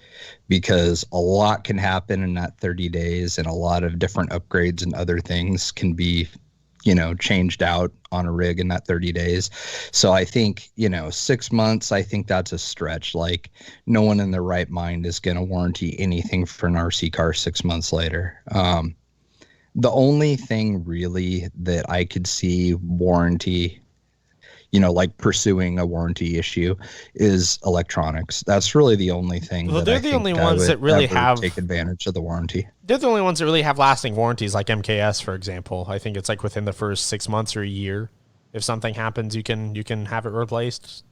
Speaker 1: because a lot can happen in that 30 days and a lot of different upgrades and other things can be, changed out on a rig in that 30 days. So I think, 6 months, I think that's a stretch. Like, no one in their right mind is going to warranty anything for an RC car 6 months later. The only thing really that I could see warranty, like pursuing a warranty issue, is electronics. That's really the only thing.
Speaker 3: Well, they're the only ones that really have
Speaker 1: take advantage of the warranty.
Speaker 3: They're the only ones that really have lasting warranties, like MKS, for example. I think it's like within the first 6 months or a year. If something happens, you can have it replaced.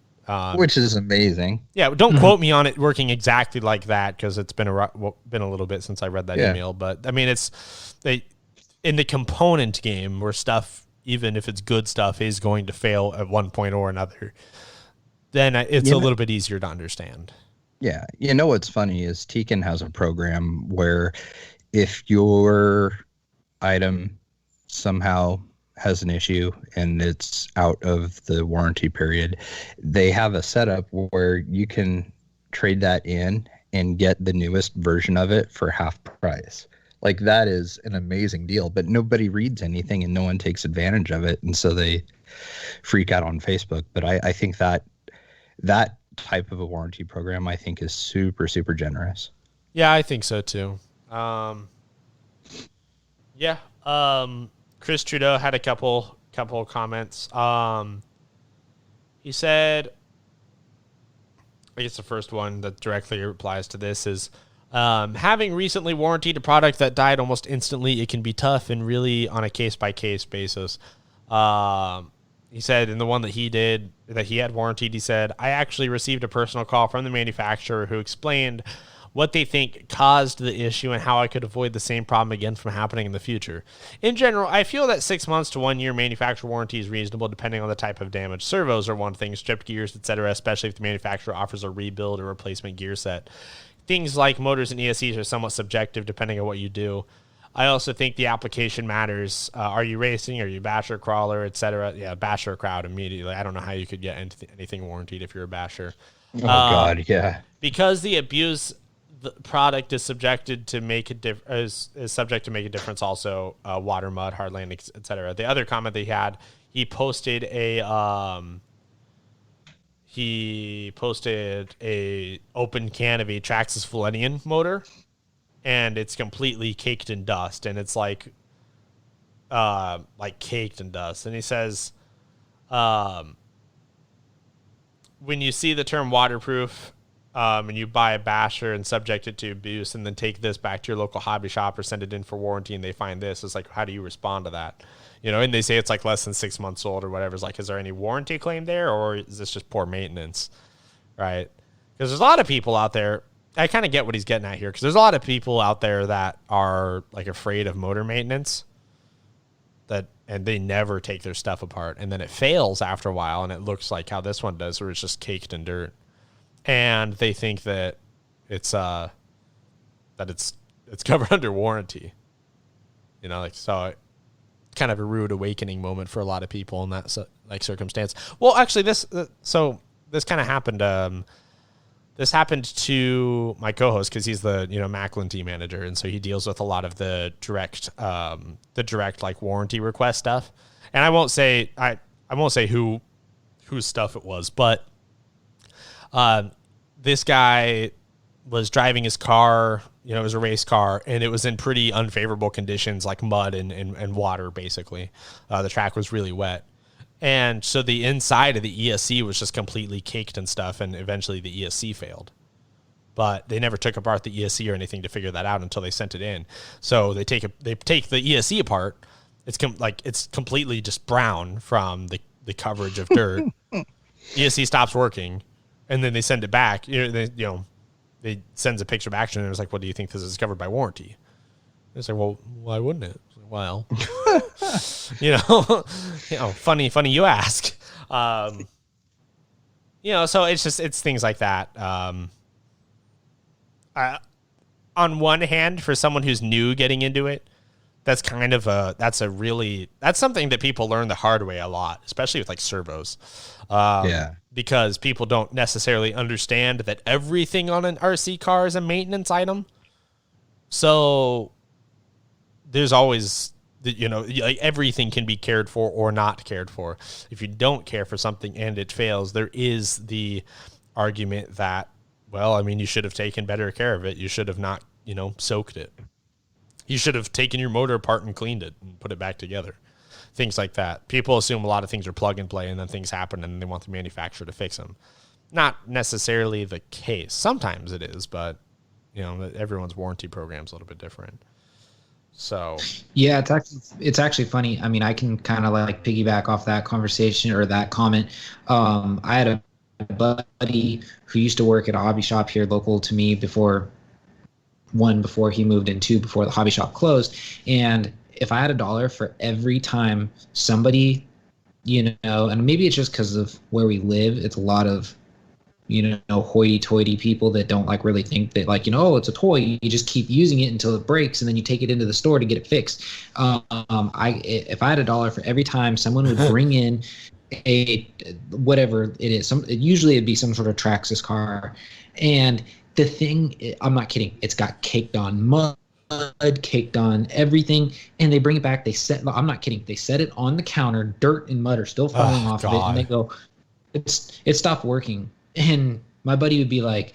Speaker 1: Which is amazing.
Speaker 3: Yeah, don't quote me on it working exactly like that, because it's been a little bit since I read that email. But I mean, in the component game where stuff, even if it's good stuff, is going to fail at one point or another, then it's a little bit easier to understand.
Speaker 1: Yeah. What's funny is Tekin has a program where if your item somehow has an issue and it's out of the warranty period, they have a setup where you can trade that in and get the newest version of it for half price. Like, that is an amazing deal, but nobody reads anything and no one takes advantage of it. And so they freak out on Facebook. But I think that type of a warranty program, I think, is super, super generous.
Speaker 3: Yeah, I think so too. Chris Trudeau had a couple comments. He said, I guess the first one that directly replies to this is, having recently warrantied a product that died almost instantly, it can be tough and really on a case-by-case basis. He said in the one that he had warrantied, he said, I actually received a personal call from the manufacturer who explained what they think caused the issue and how I could avoid the same problem again from happening in the future. In general, I feel that 6 months to 1 year manufacturer warranty is reasonable depending on the type of damage. Servos are one thing, stripped gears, etc., especially if the manufacturer offers a rebuild or replacement gear set. Things like motors and ESCs are somewhat subjective depending on what you do. I also think the application matters. Are you racing? Are you basher, crawler, etc.? Yeah, basher crowd immediately. I don't know how you could get anything warranted if you're a basher.
Speaker 1: Oh, God, yeah.
Speaker 3: Because the abuse the product is subjected to make a is subject to make a difference. Also, water, mud, hard landing, etc. The other comment they had, he posted a open can of a Traxxas Valenian motor, and it's completely caked in dust, and it's like caked in dust. And he says, when you see the term waterproof, and you buy a basher and subject it to abuse, and then take this back to your local hobby shop or send it in for warranty, and they find this, it's like, how do you respond to that? And they say it's like less than 6 months old or whatever. It's like, is there any warranty claim there, or is this just poor maintenance? Right? Because there's a lot of people out there. I kind of get what he's getting at here, because there's a lot of people out there that are like afraid of motor maintenance, and they never take their stuff apart, and then it fails after a while, and it looks like how this one does, where it's just caked in dirt, and they think that it's covered under warranty. So kind of a rude awakening moment for a lot of people in that circumstance. Well, actually, this kind of happened. This happened to my co-host, because he's the Macklin team manager, and so he deals with a lot of the direct like warranty request stuff. And I won't say whose stuff it was, but this guy was driving his car. It was a race car, and it was in pretty unfavorable conditions, like mud and water, basically. The track was really wet. And so the inside of the ESC was just completely caked and stuff, and eventually the ESC failed. But they never took apart the ESC or anything to figure that out until they sent it in. So they take the ESC apart. It's completely just brown from the coverage of dirt. ESC stops working, and then they send it back. They sends a picture back, and it was like, "What do you think this is covered by warranty?" It's like, "Well, why wouldn't it?" Well, funny you ask. So it's things like that. On one hand, for someone who's new getting into it, that's something that people learn the hard way a lot, especially with like servos. because people don't necessarily understand that everything on an RC car is a maintenance item. So there's always, like everything can be cared for or not cared for. If you don't care for something and it fails, there is the argument that, well, I mean, you should have taken better care of it. You should have not, soaked it. You should have taken your motor apart and cleaned it and put it back together. Things like that. People assume a lot of things are plug and play, and then things happen and they want the manufacturer to fix them. Not necessarily the case. Sometimes it is, but everyone's warranty program is a little bit different. So
Speaker 2: yeah, it's actually funny. I mean, I can kind of like piggyback off that conversation or that comment. I had a buddy who used to work at a hobby shop here local to me before he moved in, two before the hobby shop closed. And if I had $1 for every time somebody, and maybe it's just because of where we live, it's a lot of, hoity-toity people that don't like really think that like, it's a toy. You just keep using it until it breaks, and then you take it into the store to get it fixed. If I had $1 for every time someone would bring in a whatever it is, usually it'd be some sort of Traxxas car, and the thing, I'm not kidding, it's got caked on mud, caked on everything, and they bring it back. I'm not kidding, they set it on the counter, dirt and mud are still falling off of it, and they go, it stopped working. And my buddy would be like,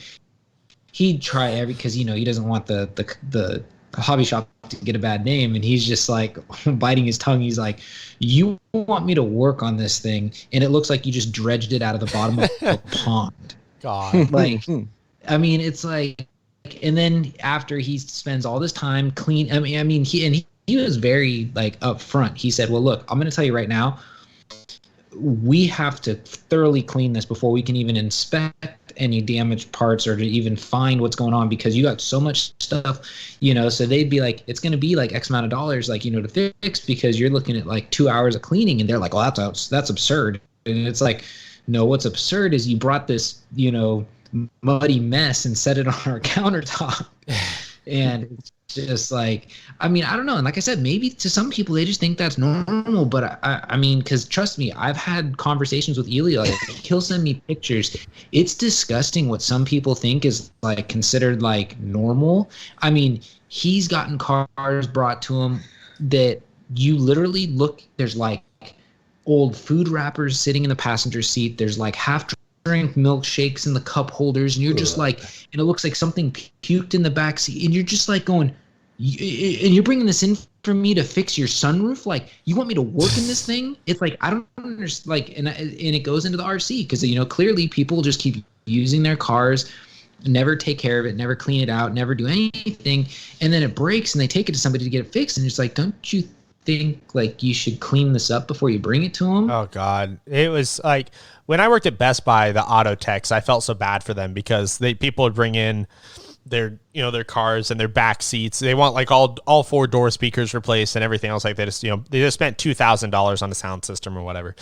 Speaker 2: he'd try because he doesn't want the hobby shop to get a bad name, and he's just like biting his tongue. He's like, you want me to work on this thing, and it looks like you just dredged it out of the bottom of a pond.
Speaker 3: God.
Speaker 2: Like, I mean, it's like, and then after he spends all this time clean, he was very like upfront. He said, well, look, I'm going to tell you right now, we have to thoroughly clean this before we can even inspect any damaged parts or to even find what's going on, because you got so much stuff, so they'd be like, it's going to be like X amount of dollars, like, to fix, because you're looking at like 2 hours of cleaning, and they're like, well, that's absurd. And it's like, no, what's absurd is you brought this, muddy mess and set it on our countertop. And it's just like, I mean, I don't know. And like I said, maybe to some people they just think that's normal, but I mean, because trust me, I've had conversations with Eli. Like, he'll send me pictures. It's disgusting what some people think is like considered like normal. I mean, he's gotten cars brought to him that you literally look, there's like old food wrappers sitting in the passenger seat. There's like half drink milkshakes in the cup holders, and you're just like, and it looks like something puked in the back seat, and you're just like going, and you're bringing this in for me to fix your sunroof? Like, you want me to work in this thing? It's like, I don't understand. Like, and it goes into the RC because clearly people just keep using their cars, never take care of it, never clean it out, never do anything, and then it breaks and they take it to somebody to get it fixed, and it's like, don't you think like you should clean this up before you bring it to them?
Speaker 3: Oh God, it was like when I worked at Best Buy, the auto techs, I felt so bad for them because people would bring in their their cars and their back seats. They want like all 4 door speakers replaced and everything else like that. They just spent $2,000 on a sound system or whatever,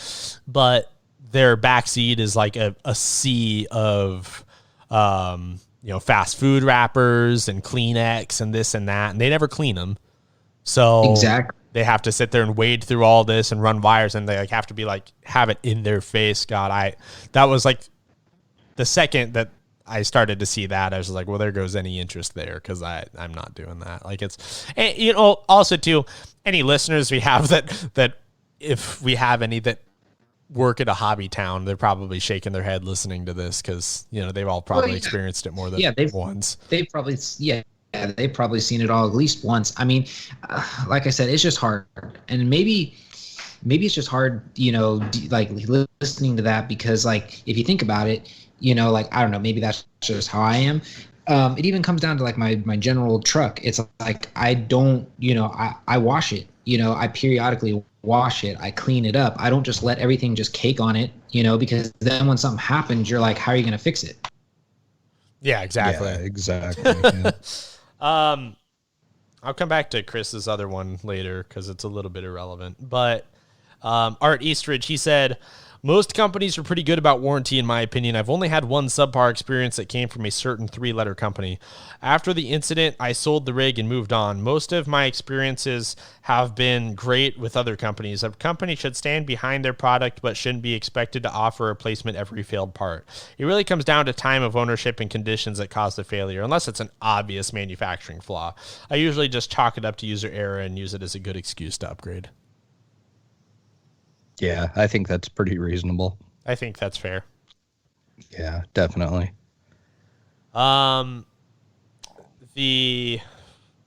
Speaker 3: but their back seat is like a sea of fast food wrappers and Kleenex and this and that, and they never clean them. So
Speaker 2: exactly.
Speaker 3: They have to sit there and wade through all this and run wires, and they like have to be like, have it in their face. God, that was like the second that I started to see that, I was like, well, there goes any interest there. Cause I'm not doing that. Like it's, and, also too, any listeners we have that if we have any that work at a hobby town, they're probably shaking their head listening to this. Cause they've all probably experienced it more than once.
Speaker 2: They've probably seen it all at least once. I mean, like I said, it's just hard, and maybe it's just hard, like listening to that, because like if you think about it, like I don't know, maybe that's just how I am. It even comes down to like my general truck. It's like I don't, I wash it. I periodically wash it. I clean it up. I don't just let everything just cake on it. Because then when something happens, you're like, how are you going to fix it?
Speaker 3: Yeah, exactly.
Speaker 1: Yeah, exactly. Yeah.
Speaker 3: I'll come back to Chris's other one later because it's a little bit irrelevant. But Art Eastridge, he said, Most companies are pretty good about warranty, in my opinion. I've only had one subpar experience that came from a certain 3-letter company. After the incident, I sold the rig and moved on. Most of my experiences have been great with other companies. A company should stand behind their product, but shouldn't be expected to offer a replacement every failed part. It really comes down to time of ownership and conditions that cause the failure, unless it's an obvious manufacturing flaw. I usually just chalk it up to user error and use it as a good excuse to upgrade.
Speaker 1: Yeah, I think that's pretty reasonable.
Speaker 3: I think that's fair.
Speaker 1: Yeah, definitely.
Speaker 3: The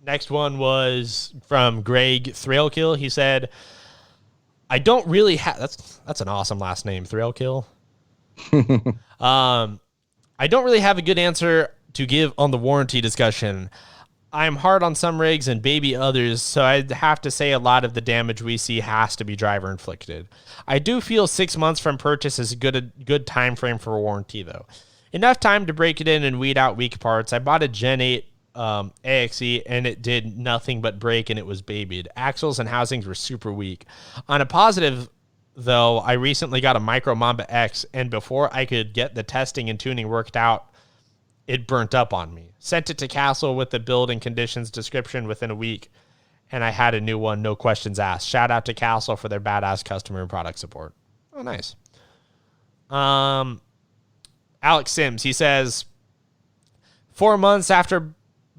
Speaker 3: next one was from Greg Thrailkill. He said, I don't really have, that's an awesome last name, Thrailkill. I don't really have a good answer to give on the warranty discussion. I'm hard on some rigs and baby others, so I'd have to say a lot of the damage we see has to be driver inflicted. I do feel 6 months from purchase is a good time frame for a warranty, though. Enough time to break it in and weed out weak parts. I bought a Gen 8 AXE, and it did nothing but break, and it was babied. Axles and housings were super weak. On a positive, though, I recently got a Micro Mamba X, and before I could get the testing and tuning worked out, it burnt up on me. Sent it to Castle with the build and conditions description within a week, and I had a new one, no questions asked. Shout out to Castle for their badass customer and product support. Oh, nice. Alex Sims, he says, 4 months after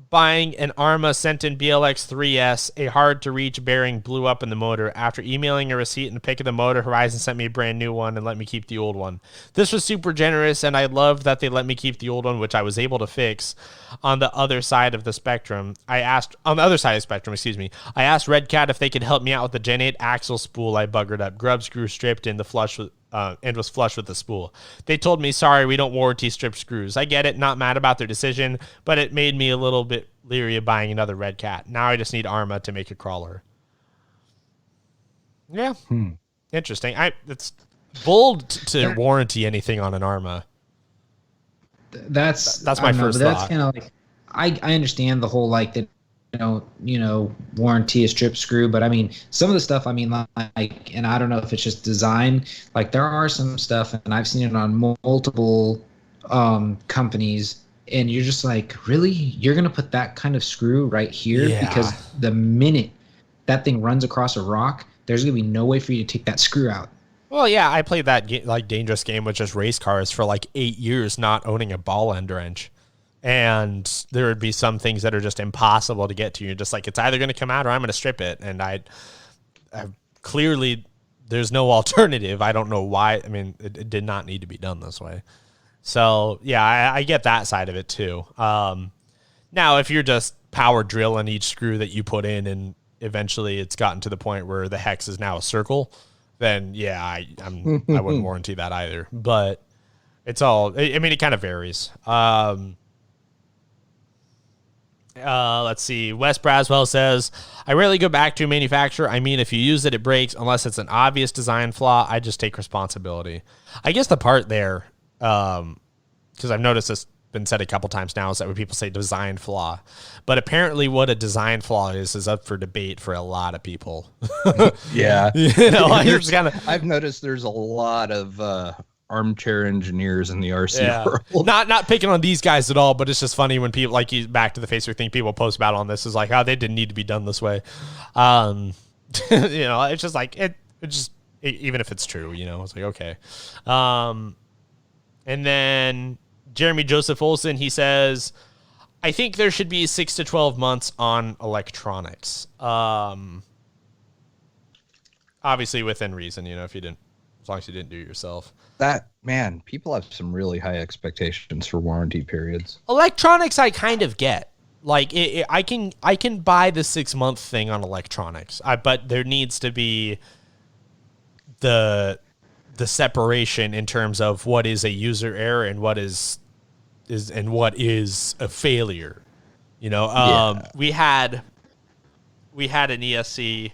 Speaker 3: buying an Arma Sentin BLX 3S, a hard-to-reach bearing blew up in the motor. After emailing a receipt and a pic of the motor, Horizon sent me a brand new one and let me keep the old one. This was super generous, and I loved that they let me keep the old one, which I was able to fix on the other side of the spectrum. I asked Red Cat if they could help me out with the Gen 8 axle spool I buggered up. Grub screw stripped and was flush with the spool. They told me, sorry, we don't warranty strip screws. I get it, not mad about their decision, but it made me a little bit leery of buying another Red Cat. Now I just need Arma to make a crawler. Yeah. Interesting. It's bold to warranty anything on an Arma.
Speaker 2: That's
Speaker 3: my first thought.
Speaker 2: That's kind of like, I understand the whole, like, the warranty a strip screw, but I mean, some of the stuff, I mean, like, and I don't know if it's just design, like there are some stuff, and I've seen it on multiple companies, and you're just like, really? You're going to put that kind of screw right here?
Speaker 3: Yeah.
Speaker 2: Because the minute that thing runs across a rock, there's going to be no way for you to take that screw out.
Speaker 3: Well, yeah, I played that dangerous game with just race cars for like 8 years, not owning a ball end wrench. And there would be some things that are just impossible to get to. You're just like, it's either going to come out or I'm going to strip it. And I clearly, there's no alternative. I don't know why. I mean, it did not need to be done this way. So, yeah, I get that side of it too. Now, if you're just power drilling each screw that you put in and eventually it's gotten to the point where the hex is now a circle, then, yeah, I wouldn't warranty that either. But it's all, I mean, it kind of varies. Let's see. Wes Braswell says, I rarely go back to a manufacturer. I mean, if you use it, it breaks. Unless it's an obvious design flaw, I just take responsibility. I guess the part there, because I've noticed this been said a couple times now, is that when people say design flaw. But apparently what a design flaw is up for debate for a lot of people.
Speaker 1: Yeah.
Speaker 3: I've
Speaker 1: noticed there's a lot of armchair engineers in the RC world.
Speaker 3: Not picking on these guys at all, but it's just funny when people, like, back to the Facebook thing, people post about on this is like, oh, they didn't need to be done this way. It's just like even if it's true, it's like, okay. And then Jeremy Joseph Olson, he says, I think there should be 6 to 12 months on electronics. Obviously within reason, if you didn't, as long as you didn't do it yourself.
Speaker 1: People have some really high expectations for warranty periods.
Speaker 3: Electronics I kind of get. Like, I can buy the 6-month thing on electronics, but there needs to be the separation in terms of what is a user error and what is a failure. We had an ESC.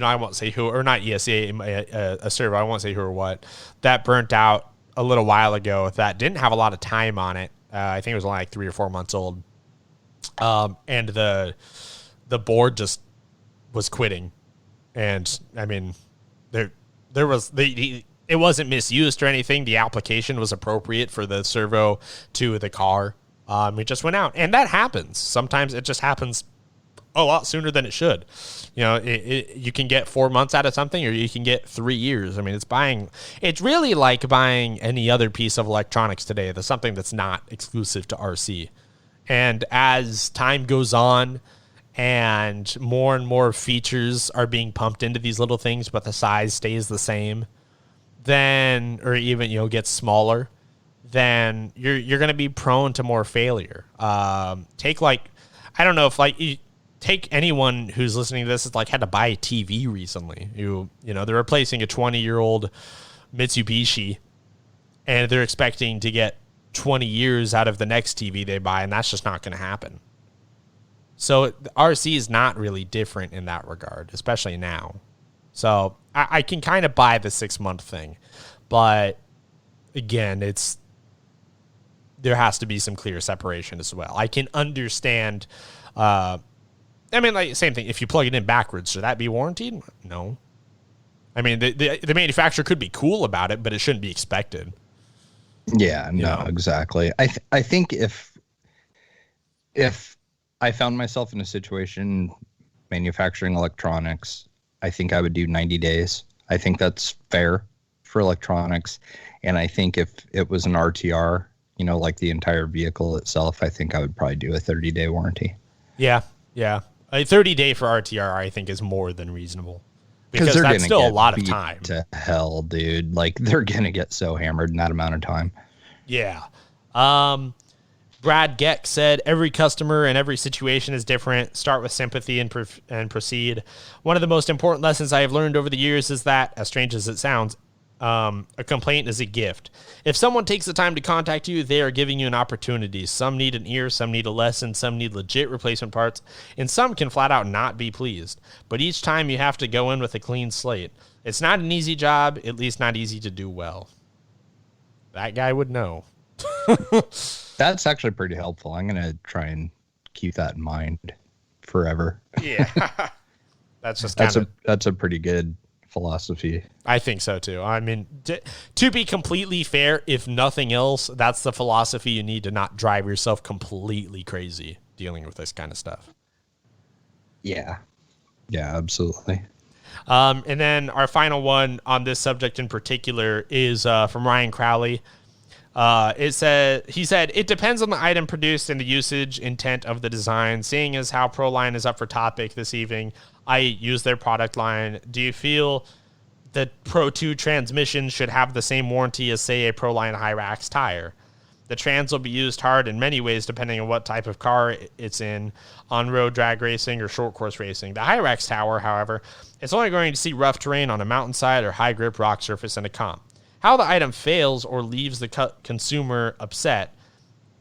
Speaker 3: I won't say who, or not ESC, a server, I won't say who or what, that burnt out a little while ago that didn't have a lot of time on it. I think it was only like 3 or 4 months old. And the board just was quitting. And I mean, it it wasn't misused or anything. The application was appropriate for the servo to the car. It just went out, and that happens. Sometimes it just happens a lot sooner than it should. You know, you can get 4 months out of something, or you can get 3 years. I mean, it's really like buying any other piece of electronics today. That's something that's not exclusive to RC. And as time goes on and more features are being pumped into these little things, but the size stays the same, then, or even, gets smaller, then you're going to be prone to more failure. I don't know if you take anyone who's listening to this is had to buy a TV recently. They're replacing a 20-year-old Mitsubishi, and they're expecting to get 20 years out of the next TV they buy, and that's just not going to happen. So RC is not really different in that regard, especially now. So I can kind of buy the 6-month thing, but again, there has to be some clear separation as well. I can understand. Same thing. If you plug it in backwards, should that be warranted? No. I mean, the manufacturer could be cool about it, but it shouldn't be expected.
Speaker 1: Yeah, no, exactly. I think if I found myself in a situation manufacturing electronics, I think I would do 90 days. I think that's fair for electronics. And I think if it was an RTR, like the entire vehicle itself, I think I would probably do a 30-day warranty.
Speaker 3: Yeah. A 30-day for RTR, I think, is more than reasonable. Because
Speaker 1: they're
Speaker 3: that's still a lot of time.
Speaker 1: To hell, dude. They're going to get so hammered in that amount of time.
Speaker 3: Yeah. Brad Geck said, every customer and every situation is different. Start with sympathy and proceed. One of the most important lessons I have learned over the years is that, as strange as it sounds, a complaint is a gift. If someone takes the time to contact you, they are giving you an opportunity. Some need an ear, some need a lesson, some need legit replacement parts, and some can flat out not be pleased. But each time you have to go in with a clean slate. It's not an easy job, at least not easy to do well. That guy would know.
Speaker 1: That's actually pretty helpful. I'm going to try and keep that in mind forever.
Speaker 3: Yeah. That's
Speaker 1: a pretty good philosophy.
Speaker 3: I think so too. I mean, to be completely fair, if nothing else, that's the philosophy you need to not drive yourself completely crazy dealing with this kind of stuff.
Speaker 1: Yeah, absolutely.
Speaker 3: And then our final one on this subject in particular is from Ryan Crowley. He said, it depends on the item produced and the usage intent of the design. Seeing as how Proline is up for topic this evening, I use their product line. Do you feel that Pro 2 transmission should have the same warranty as, say, a Proline Hyrax tire? The trans will be used hard in many ways depending on what type of car it's in, on-road drag racing or short course racing. The Hyrax tower, however, it's only going to see rough terrain on a mountainside or high-grip rock surface in a comp. How the item fails or leaves the consumer upset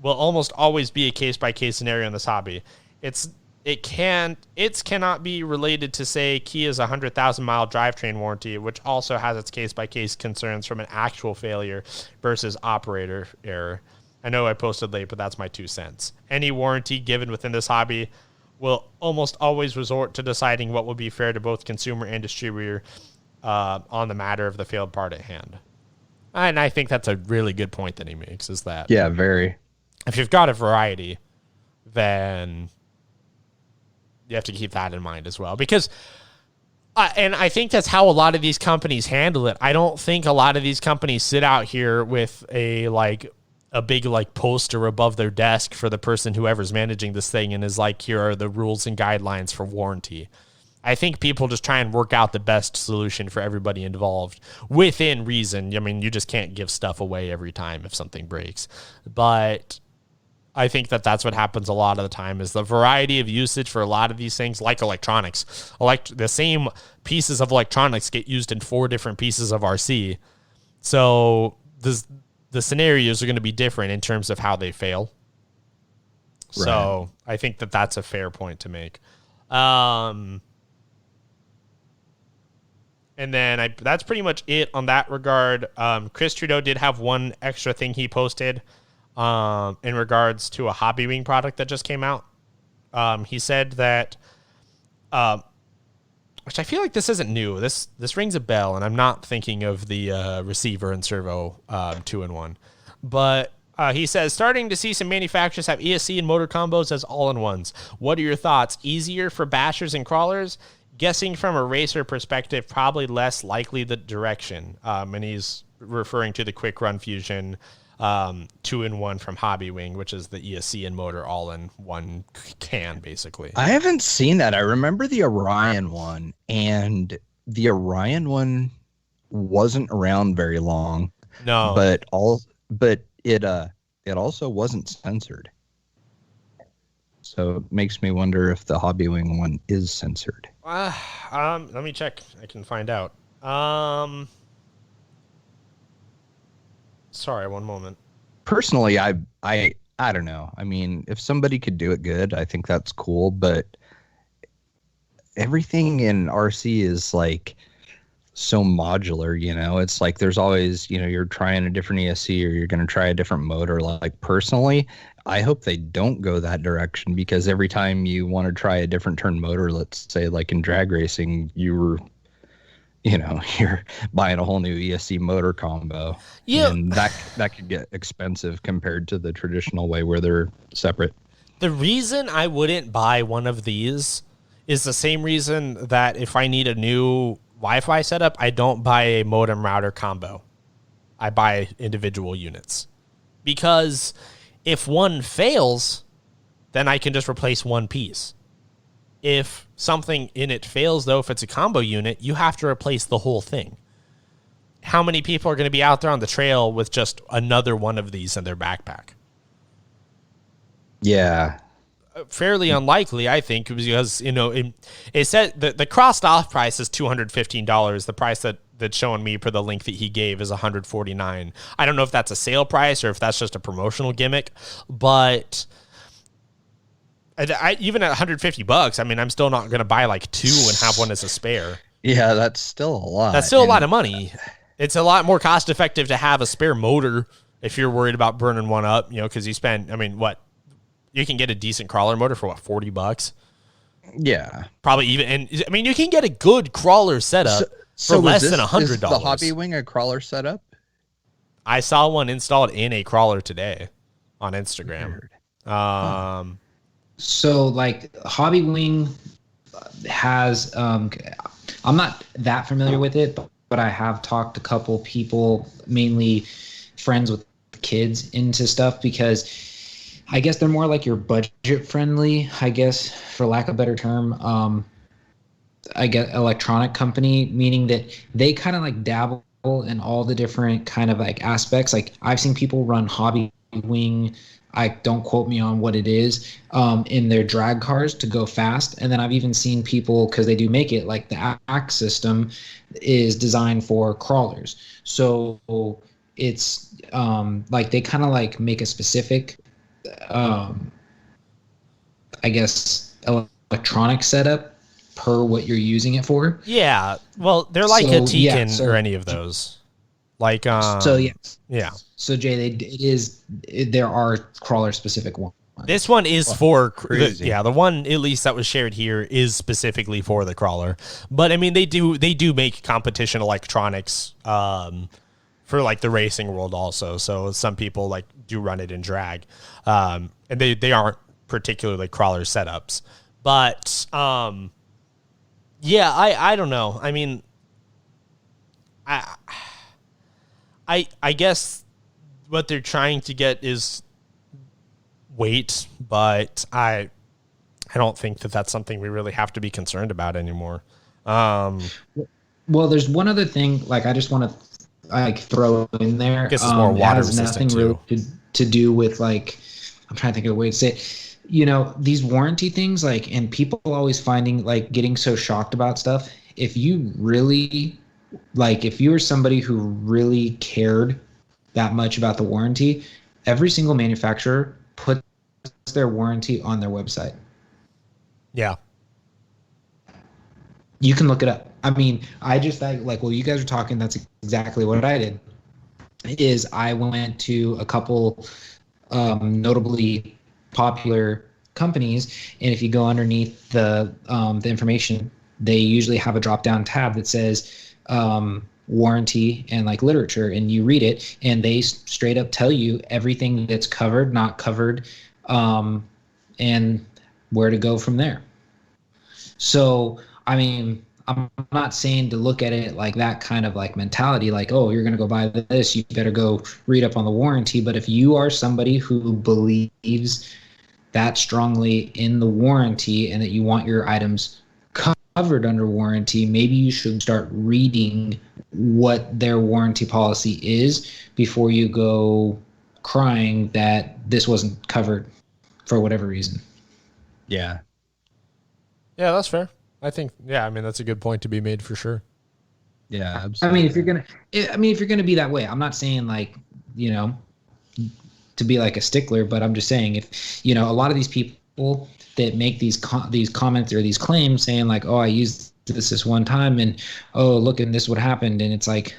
Speaker 3: will almost always be a case-by-case scenario in this hobby. It cannot be related to, say, Kia's 100,000-mile drivetrain warranty, which also has its case-by-case concerns from an actual failure versus operator error. I know I posted late, but that's my 2 cents. Any warranty given within this hobby will almost always resort to deciding what will be fair to both consumer and distributor on the matter of the failed part at hand. And I think that's a really good point that he makes, is that...
Speaker 1: Yeah, very.
Speaker 3: If you've got a variety, then you have to keep that in mind as well. Because, and I think that's how a lot of these companies handle it. I don't think a lot of these companies sit out here with a big poster above their desk for the person whoever's managing this thing and is like, here are the rules and guidelines for warranty. I think people just try and work out the best solution for everybody involved within reason. I mean, you just can't give stuff away every time if something breaks. But I think that's what happens a lot of the time, is the variety of usage for a lot of these things, like electronics. The same pieces of electronics get used in 4 different pieces of RC. So the scenarios are going to be different in terms of how they fail. Right. So I think that's a fair point to make. And then that's pretty much it on that regard. Chris Trudeau did have one extra thing he posted in regards to a Hobby Wing product that just came out. He said that which I feel like this isn't new. This rings a bell, and I'm not thinking of the receiver and servo 2-in-1. But he says, starting to see some manufacturers have ESC and motor combos as all-in-ones. What are your thoughts? Easier for bashers and crawlers? Guessing from a racer perspective, probably less likely the direction. And he's referring to the Quick Run Fusion 2-in-1 from Hobby Wing, which is the ESC and motor all in one can, basically.
Speaker 1: I haven't seen that. I remember the Orion one, and the Orion one wasn't around very long.
Speaker 3: No,
Speaker 1: but it also wasn't censored. So it makes me wonder if the Hobby Wing one is censored.
Speaker 3: Let me check. I can find out. Sorry, one moment.
Speaker 1: Personally, I don't know. I mean, if somebody could do it good, I think that's cool. But everything in RC is like so modular, you know. It's like there's always, you know, you're trying a different ESC or you're going to try a different motor. Like personally, I hope they don't go that direction, because every time you want to try a different turn motor, let's say like in drag racing, you're buying a whole new ESC motor combo. Yeah. And that could get expensive compared to the traditional way where they're separate.
Speaker 3: The reason I wouldn't buy one of these is the same reason that if I need a new Wi-Fi setup, I don't buy a modem router combo. I buy individual units. Because if one fails, then I can just replace one piece. If something in it fails, though, if it's a combo unit, you have to replace the whole thing. How many people are going to be out there on the trail with just another one of these in their backpack?
Speaker 1: Yeah.
Speaker 3: Fairly unlikely, I think, because, you know, it said the crossed off price is $215. The price that's showing me for the link that he gave is $149. I don't know if that's a sale price or if that's just a promotional gimmick, but even at $150, I mean, I'm still not going to buy like two and have one as a spare.
Speaker 1: Yeah, that's still a lot.
Speaker 3: That's still a lot of money. It's a lot more cost effective to have a spare motor if you're worried about burning one up, you know, because you spend, I mean, what? You can get a decent crawler motor for what, $40?
Speaker 1: Yeah.
Speaker 3: Probably even, and I mean, you can get a good crawler setup for less than $100.
Speaker 1: Is the Hobby Wing a crawler setup?
Speaker 3: I saw one installed in a crawler today on Instagram.
Speaker 2: So like Hobby Wing has, I'm not that familiar with it, but I have talked to a couple people, mainly friends with kids, into stuff, because I guess they're more like your budget friendly, I guess, for lack of a better term. I guess electronic company, meaning that they kind of like dabble in all the different kind of like aspects. Like I've seen people run Hobby Wing, don't quote me on what it is, in their drag cars to go fast. And then I've even seen people, because they do make it, like the axe system is designed for crawlers. So it's like they kind of like make a specific, I guess, electronic setup per what you're using it for.
Speaker 3: Yeah. Well, they're like a Tekin or any of those. Like, yeah. So
Speaker 2: Jay, there are crawler specific ones.
Speaker 3: This one is for the one at least that was shared here is specifically for the crawler. But I mean, they do make competition electronics for like the racing world also. So some people like do run it in drag, and they aren't particularly crawler setups. But yeah, I don't know. I mean, I guess what they're trying to get is weight, but I don't think that that's something we really have to be concerned about anymore.
Speaker 2: Well, there's one other thing, like I just want to like throw in there.
Speaker 3: I guess it's more water
Speaker 2: nothing
Speaker 3: resistant too.
Speaker 2: Really to do with, like, I'm trying to think of a way to say it. You know, these warranty things, like, and people always finding, like, getting so shocked about stuff. If you really, like, if you were somebody who really cared that much about the warranty, every single manufacturer puts their warranty on their website.
Speaker 3: Yeah.
Speaker 2: You can look it up. I mean, I just like, well, you guys are talking, that's exactly what I did. Is I went to a couple notably popular companies, and if you go underneath the information, they usually have a drop down tab that says warranty and like literature, and you read it and they straight up tell you everything that's covered, not covered, and where to go from there. So, I mean, I'm not saying to look at it like that kind of like mentality, like, oh, you're going to go buy this, you better go read up on the warranty. But if you are somebody who believes that strongly in the warranty and that you want your items covered under warranty, maybe you should start reading what their warranty policy is before you go crying that this wasn't covered for whatever reason.
Speaker 1: Yeah.
Speaker 3: Yeah, that's fair. I think, I mean, that's a good point to be made for sure.
Speaker 1: Yeah, absolutely.
Speaker 2: I mean, if you're gonna be that way, I'm not saying like, you know, to be like a stickler, but I'm just saying if, you know, a lot of these people that make these comments or these claims saying like, oh, I used this one time and oh, look, and this what happened, and it's like,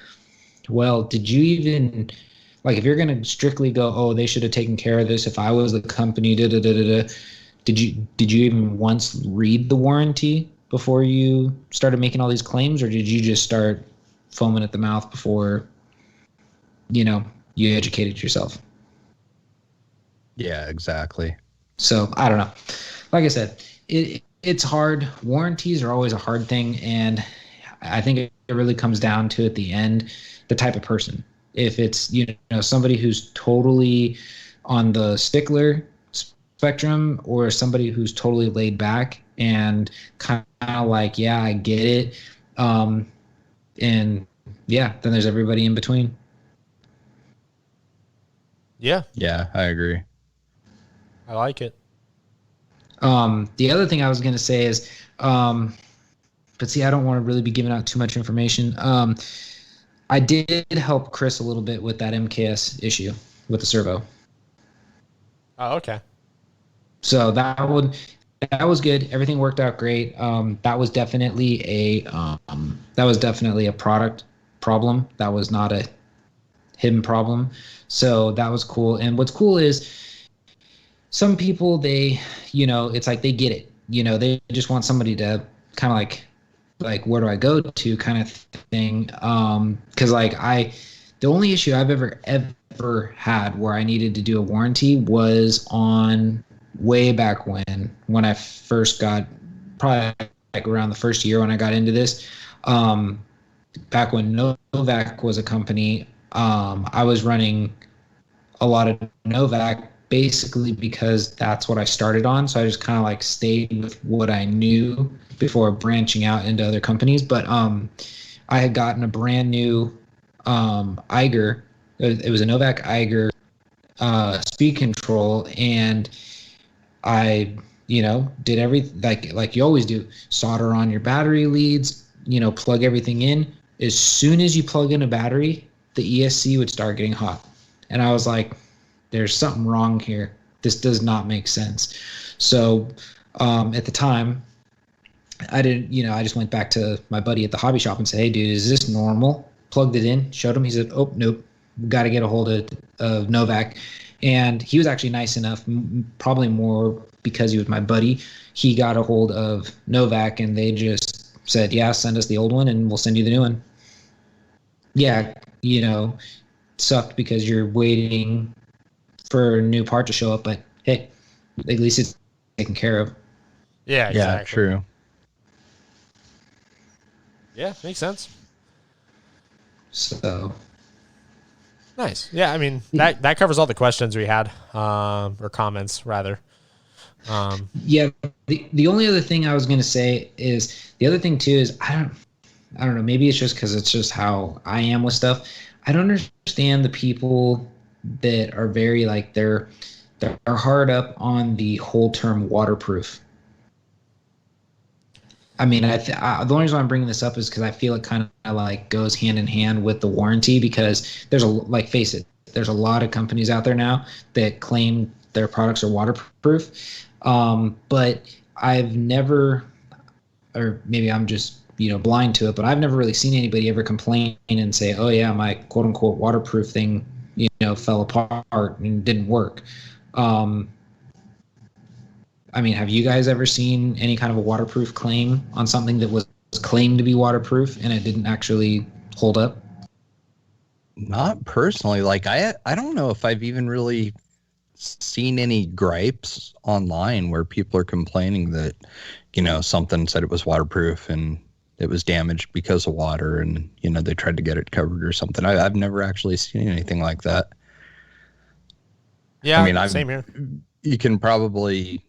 Speaker 2: well, did you even, like, if you're gonna strictly go, oh, they should have taken care of this if I was the company, da da da da da. Did you even once read the warranty before you started making all these claims, or did you just start foaming at the mouth before, you know, you educated yourself?
Speaker 1: Yeah, exactly.
Speaker 2: So I don't know. Like I said, it's hard. Warranties are always a hard thing, and I think it really comes down to at the end the type of person. If it's, you know, somebody who's totally on the stickler spectrum, or somebody who's totally laid back and kind of like, yeah, I get it, and yeah, then there's everybody in between.
Speaker 3: Yeah
Speaker 1: I agree.
Speaker 3: I like it.
Speaker 2: The other thing I was going to say is, but see, I don't want to really be giving out too much information. I did help Chris a little bit with that MKS issue with the servo.
Speaker 3: Oh, okay.
Speaker 2: So that was good. Everything worked out great. That was definitely a product problem. That was not a hidden problem. So that was cool. And what's cool is some people, they, you know, it's like they get it. You know, they just want somebody to kind of like where do I go to kind of thing. Because like the only issue I've ever had where I needed to do a warranty was on way back when I first got, probably like around the first year when I got into this, back when Novak was a company, I was running a lot of Novak basically because that's what I started on. So I just kind of like stayed with what I knew before branching out into other companies. But I had gotten a brand new Eiger. It was a Novak Eiger speed control, and I, you know, did everything like you always do. Solder on your battery leads, you know, plug everything in. As soon as you plug in a battery, the ESC would start getting hot. And I was like, there's something wrong here. This does not make sense. So at the time, I didn't, you know, I just went back to my buddy at the hobby shop and said, hey, dude, is this normal? Plugged it in, showed him. He said, oh, nope, got to get a hold of Novak. And he was actually nice enough, probably more because he was my buddy. He got a hold of Novak, and they just said, yeah, send us the old one and we'll send you the new one. Yeah, you know, sucked because you're waiting for a new part to show up, but hey, at least it's taken care of.
Speaker 3: Yeah, exactly.
Speaker 1: Yeah, true.
Speaker 3: Yeah, makes sense.
Speaker 2: So
Speaker 3: nice. Yeah, I mean, that covers all the questions we had, or comments rather.
Speaker 2: Yeah, the only other thing I was going to say is, the other thing too is, I don't know, maybe it's just because it's just how I am with stuff. I don't understand the people that are very like, they're hard up on the whole term waterproof. I mean, the only reason I'm bringing this up is because I feel it kind of like goes hand in hand with the warranty, because there's face it, there's a lot of companies out there now that claim their products are waterproof. But I've never, or maybe I'm just, you know, blind to it, but I've never really seen anybody ever complain and say, oh yeah, my quote unquote waterproof thing, you know, fell apart and didn't work. I mean, have you guys ever seen any kind of a waterproof claim on something that was claimed to be waterproof and it didn't actually hold up?
Speaker 1: Not personally. Like I don't know if I've even really seen any gripes online where people are complaining that, something said it was waterproof and it was damaged because of water, and they tried to get it covered or something. I've never actually seen anything like that.
Speaker 3: Yeah, I mean, same here.
Speaker 1: You can probably,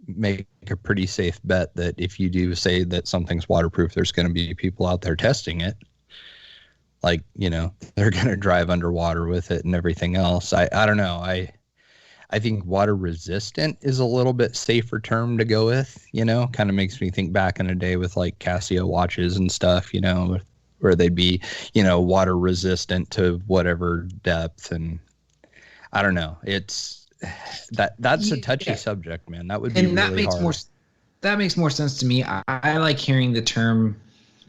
Speaker 1: make a pretty safe bet that if you do say that something's waterproof, there's going to be people out there testing it. Like, they're going to drive underwater with it and everything else. I don't know. I think water resistant is a little bit safer term to go with, kind of makes me think back in a day with like Casio watches and stuff, where they'd be, water resistant to whatever depth. And I don't know. That's a touchy subject, man. That would be really hard.
Speaker 2: That makes more sense to me. I like hearing the term.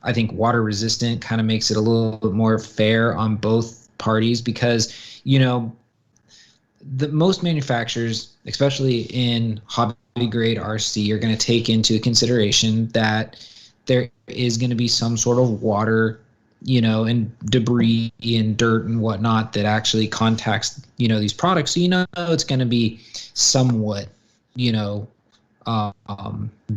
Speaker 2: I think water resistant kind of makes it a little bit more fair on both parties, because, the most manufacturers, especially in hobby grade RC, are going to take into consideration that there is going to be some sort of water, and debris and dirt and whatnot that actually contacts, these products. So, it's going to be somewhat,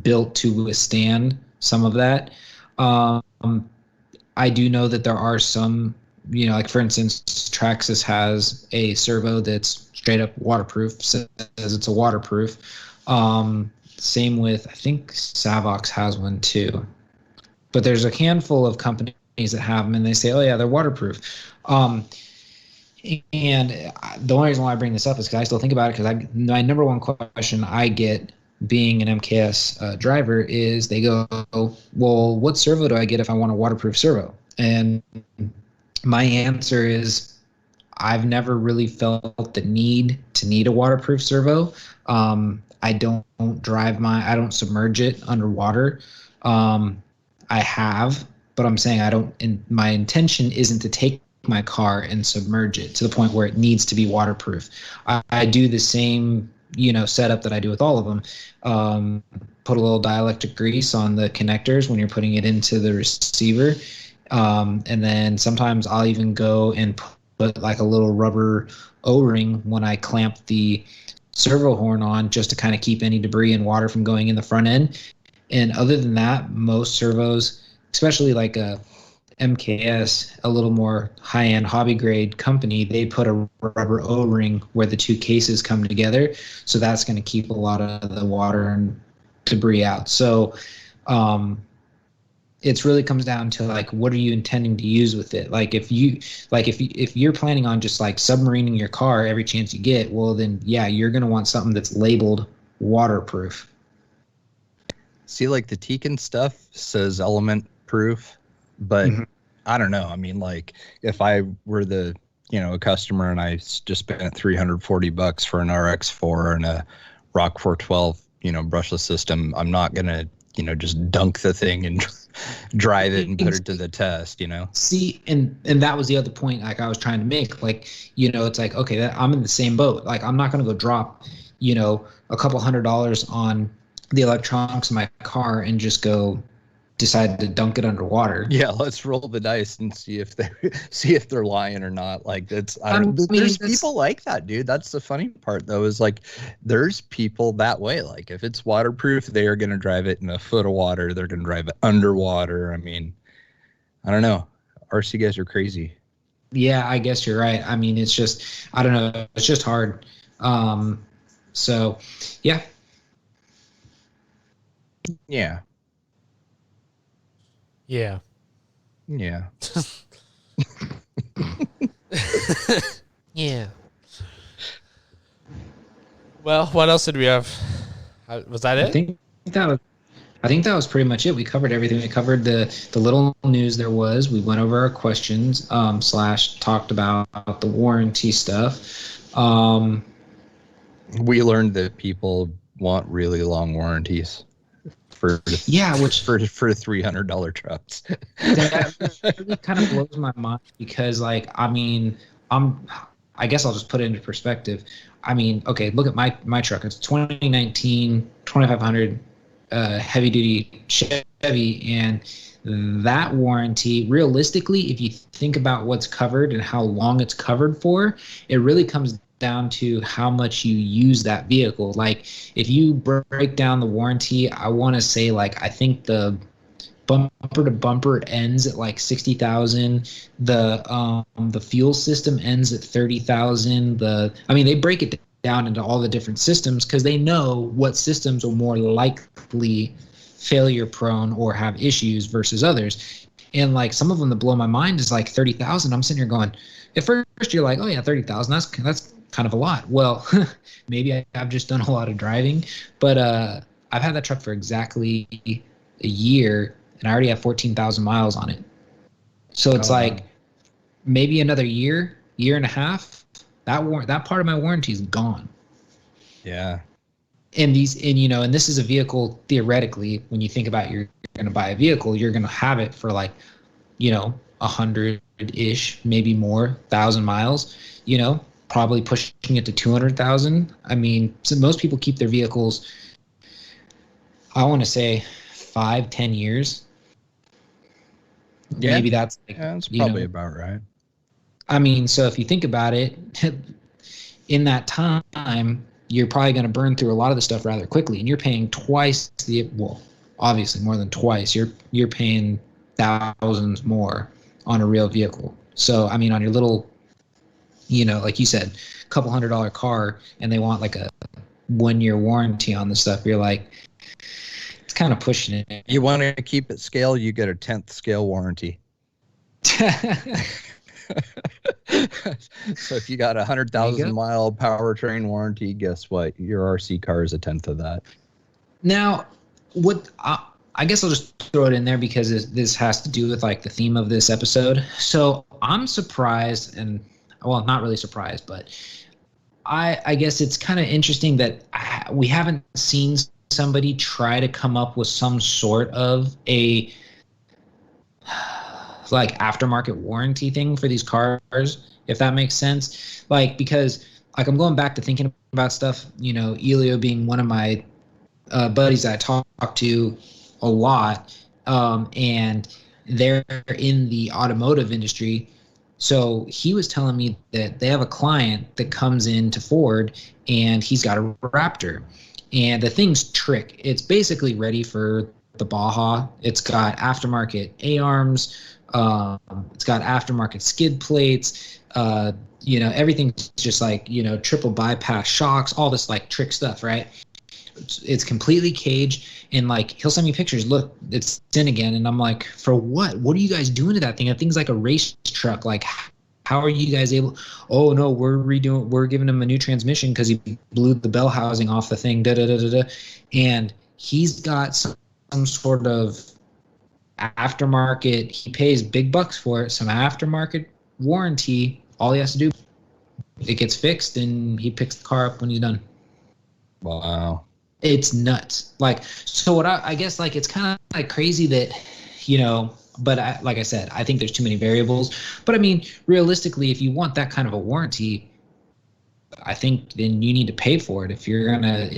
Speaker 2: built to withstand some of that. I do know that there are some, like for instance, Traxxas has a servo that's straight up waterproof, says it's a waterproof. Same with, I think Savox has one too. But there's a handful of companies that have them and they say, oh yeah, they're waterproof. And the only reason why I bring this up is because I still think about it, because my number one question I get being an MKS driver is they go, well, what servo do I get if I want a waterproof servo? And my answer is I've never really felt the need to need a waterproof servo. I don't submerge it underwater. I have, but I'm saying my intention isn't to take my car and submerge it to the point where it needs to be waterproof. I do the same setup that I do with all of them. Put a little dielectric grease on the connectors when you're putting it into the receiver. And then sometimes I'll even go and put like a little rubber O-ring when I clamp the servo horn on, just to kind of keep any debris and water from going in the front end. And other than that, most servos, especially like a MKS, a little more high-end hobby grade company, they put a rubber O-ring where the two cases come together, so that's going to keep a lot of the water and debris out. So it really comes down to like, what are you intending to use with it? Like if you're planning on just like submarining your car every chance you get, well then yeah, you're going to want something that's labeled waterproof.
Speaker 1: See, like the Tekin stuff says element proof, but I don't know. I mean, like if I were a customer and I just spent $340 for an RX4 and a Rock 412, brushless system, I'm not going to, just dunk the thing and drive it and put it to the test,
Speaker 2: See, and that was the other point like I was trying to make. Like, it's like, okay, I'm in the same boat. Like, I'm not going to go drop, a couple $100 on the electronics in my car and just go decide to dunk it underwater.
Speaker 1: Yeah, let's roll the dice and see if they're lying or not. Like there's people like that, dude. That's the funny part though, is like there's people that way. Like if it's waterproof, they are going to drive it in a foot of water. They're going to drive it underwater. I mean, I don't know. RC guys are crazy.
Speaker 2: Yeah, I guess you're right. I mean, it's just, I don't know. It's just hard. So yeah.
Speaker 1: Yeah.
Speaker 3: Yeah.
Speaker 1: Yeah.
Speaker 3: Yeah. Well, what else did we have? Was that it?
Speaker 2: I think that was pretty much it. We covered everything. We covered the little news there was. We went over our questions, / talked about the warranty stuff.
Speaker 1: We learned that people want really long warranties. For $300 trucks.
Speaker 2: That really kind of blows my mind because, like, I mean, I'm I guess I'll just put it into perspective. I mean, okay, look at my truck. It's 2019 2500 heavy duty Chevy, and that warranty, realistically, if you think about what's covered and how long it's covered for, it really comes down to how much you use that vehicle. Like if you break down the warranty, I want to say like I think the bumper to bumper ends at like 60,000. The fuel system ends at 30,000. They break it down into all the different systems because they know what systems are more likely failure prone or have issues versus others. And like some of them that blow my mind is like 30,000. I'm sitting here going, at first you're like, oh yeah, 30,000. That's kind of a lot. Well, maybe I've just done a lot of driving, but I've had that truck for exactly a year, and I already have 14,000 miles on it. So it's like maybe another year and a half. That part of my warranty is gone.
Speaker 1: Yeah. And
Speaker 2: this is a vehicle, theoretically, when you think about you're going to buy a vehicle, you're going to have it for like, 100-ish, maybe more, 1,000 miles, probably pushing it to 200,000. I mean, so most people keep their vehicles, I want to say 5-10 years.
Speaker 1: Yeah.
Speaker 2: Maybe that's
Speaker 1: probably about right.
Speaker 2: I mean, so if you think about it, in that time, you're probably going to burn through a lot of the stuff rather quickly, and you're paying twice obviously more than twice. You're paying thousands more on a real vehicle. So, I mean, on your little, like you said, couple $100 car, and they want like a 1-year warranty on the stuff, you're like, it's kind of pushing it.
Speaker 1: You want to keep it scale, you get a 10th scale warranty. So if you got 100,000 mile powertrain warranty, guess what? Your RC car is a 10th of that.
Speaker 2: Now, I guess I'll just throw it in there because this has to do with like the theme of this episode. So I'm surprised, and well, not really surprised, but I guess it's kind of interesting that we haven't seen somebody try to come up with some sort of a like aftermarket warranty thing for these cars, if that makes sense. Like, because like I'm going back to thinking about stuff, Elio being one of my buddies that I talk to a lot, and they're in the automotive industry. So he was telling me that they have a client that comes into Ford, and he's got a Raptor, and the thing's trick. It's basically ready for the Baja. It's got aftermarket A-arms. It's got aftermarket skid plates. Everything's just like, triple bypass shocks, all this like trick stuff, right? It's completely caged, and like he'll send me pictures. Look, it's in again, and I'm like, for what? What are you guys doing to that thing? That thing's like a race truck. Like, how are you guys able? Oh no, we're giving him a new transmission because he blew the bell housing off the thing. And he's got some sort of aftermarket. He pays big bucks for it. Some aftermarket warranty. All he has to do, it gets fixed, and he picks the car up when he's done.
Speaker 1: Wow.
Speaker 2: It's nuts. Like, so what I guess like it's kind of like crazy that, but like I said, I think there's too many variables. But I mean, realistically, if you want that kind of a warranty, I think then you need to pay for it. If you're gonna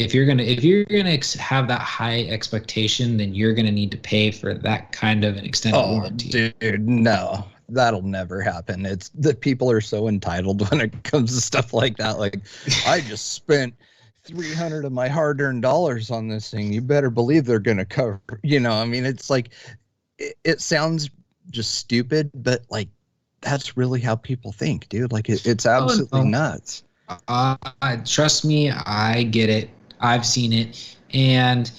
Speaker 2: have that high expectation, then you're gonna need to pay for that kind of an extended warranty.
Speaker 1: Dude, no. That'll never happen. It's that people are so entitled when it comes to stuff like that. Like, I just spent $300 of my hard-earned dollars on this thing. You better believe they're going to cover. I mean, it's like it sounds just stupid, but like that's really how people think, dude. Like it's absolutely nuts.
Speaker 2: Trust me, I get it. I've seen it, and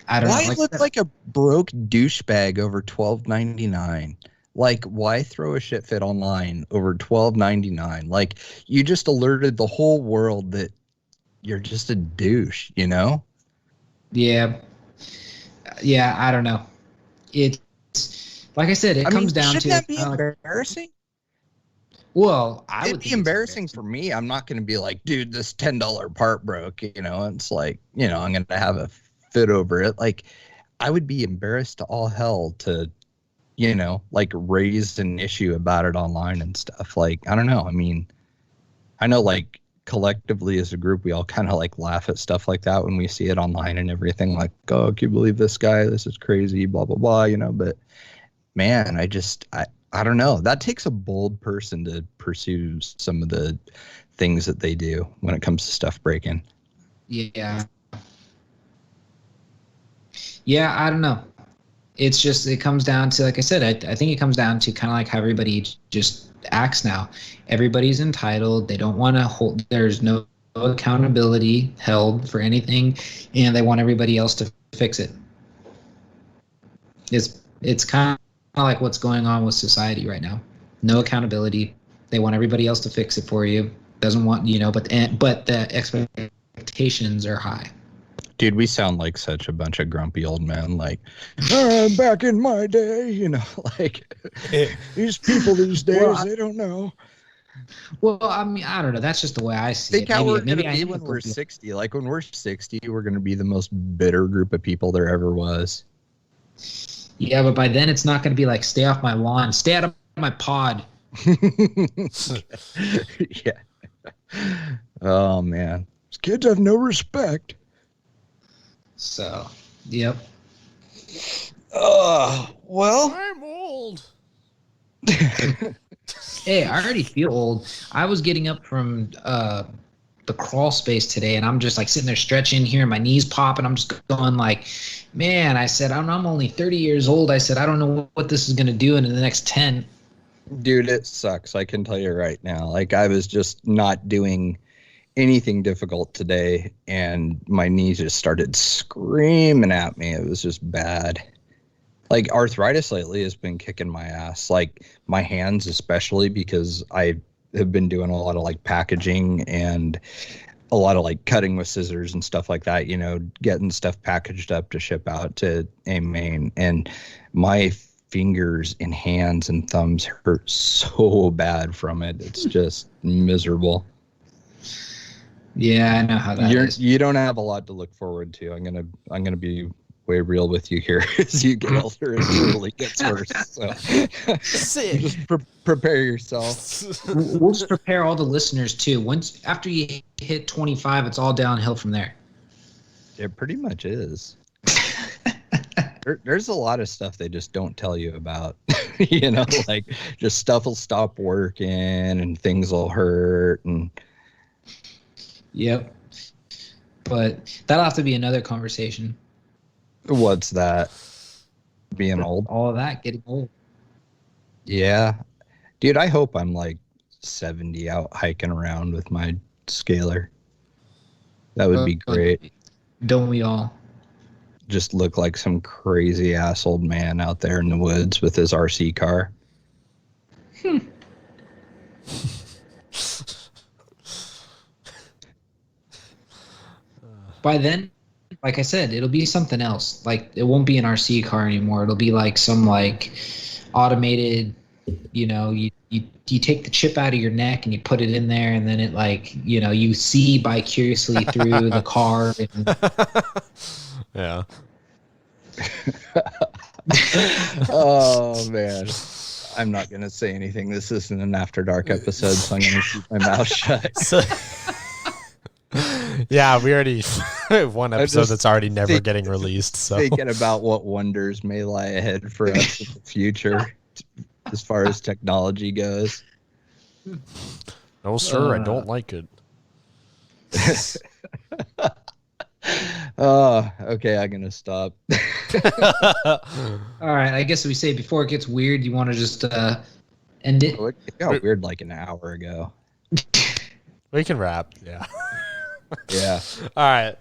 Speaker 2: I don't know.
Speaker 1: Why look like a broke douchebag over $12.99? Like, why throw a shit fit online over $12.99? Like, you just alerted the whole world that you're just a douche, Yeah. Yeah, I don't know. It's like I said, it comes down to. Shouldn't that be embarrassing?
Speaker 2: Well,
Speaker 1: it'd be embarrassing for me. I'm not going to be like, dude, this $10 part broke. It's like, I'm going to have a fit over it. Like, I would be embarrassed to all hell to like raised an issue about it online and stuff. Like, I don't know. I mean, I know like collectively as a group, we all kind of like laugh at stuff like that when we see it online and everything. Like, oh, can you believe this guy? This is crazy, blah, blah, blah, but man, I don't know. That takes a bold person to pursue some of the things that they do when it comes to stuff breaking.
Speaker 2: Yeah. Yeah, I don't know. It's just, it comes down to, like I said, I think it comes down to kind of like how everybody just acts now. Everybody's entitled. They don't want to hold, there's no accountability held for anything, and they want everybody else to fix it. It's kind of like what's going on with society right now. No accountability. They want everybody else to fix it for you. Doesn't want, but the expectations are high.
Speaker 1: Dude, we sound like such a bunch of grumpy old men. Like, back in my day, like these people these days, they don't know.
Speaker 2: Well, I mean, I don't know. That's just the way I see
Speaker 1: it. Think how we're going to be when we're 60. Like, when we're 60, we're going to be the most bitter group of people there ever was.
Speaker 2: Yeah, but by then it's not going to be like, stay off my lawn, stay out of my pod.
Speaker 1: Yeah. Oh, man. These kids have no respect.
Speaker 2: So, yep.
Speaker 1: Well,
Speaker 3: I'm old.
Speaker 2: Hey, I already feel old. I was getting up from the crawl space today, and I'm just like sitting there stretching here, and my knees pop, and I'm just going like, man, I said, I'm only 30 years old. I said, I don't know what this is going to do in the next 10.
Speaker 1: Dude, it sucks. I can tell you right now. Like, I was just not doing anything difficult today, and my knees just started screaming at me. It was just bad. Like, arthritis lately has been kicking my ass. Like, my hands especially, because I have been doing a lot of like packaging and a lot of like cutting with scissors and stuff like that, getting stuff packaged up to ship out to Maine, and my fingers and hands and thumbs hurt so bad from it. It's just miserable.
Speaker 2: Yeah, I know how that is.
Speaker 1: You don't have a lot to look forward to. I'm gonna be way real with you here. As you get older, it really gets worse. So just prepare yourself.
Speaker 2: We'll just prepare all the listeners too. After you hit 25, it's all downhill from there.
Speaker 1: It pretty much is. There's a lot of stuff they just don't tell you about. Like just stuff will stop working and things will hurt and.
Speaker 2: Yep. But that'll have to be another conversation.
Speaker 1: What's that? Being old?
Speaker 2: All of that, getting old.
Speaker 1: Yeah. Dude, I hope I'm like 70 out hiking around with my scaler. That would be great.
Speaker 2: Don't we all?
Speaker 1: Just look like some crazy ass old man out there in the woods with his RC car.
Speaker 2: By then, like I said, it'll be something else. Like, it won't be an RC car anymore. It'll be like some like automated, you take the chip out of your neck and you put it in there, and then it like, you see vicariously through the car. And...
Speaker 3: Yeah.
Speaker 1: Oh man, I'm not gonna say anything. This isn't an After Dark episode, so I'm gonna keep my mouth shut.
Speaker 3: Yeah, we already have one episode that's already never getting released. So
Speaker 1: thinking about what wonders may lie ahead for us in the future, as far as technology goes.
Speaker 3: No, sir, I don't like it.
Speaker 1: Okay, I'm gonna stop.
Speaker 2: All right, I guess we say before it gets weird, you want to just end it.
Speaker 1: Oh, it got weird like an hour ago.
Speaker 3: We can wrap. Yeah.
Speaker 1: Yeah.
Speaker 3: All right.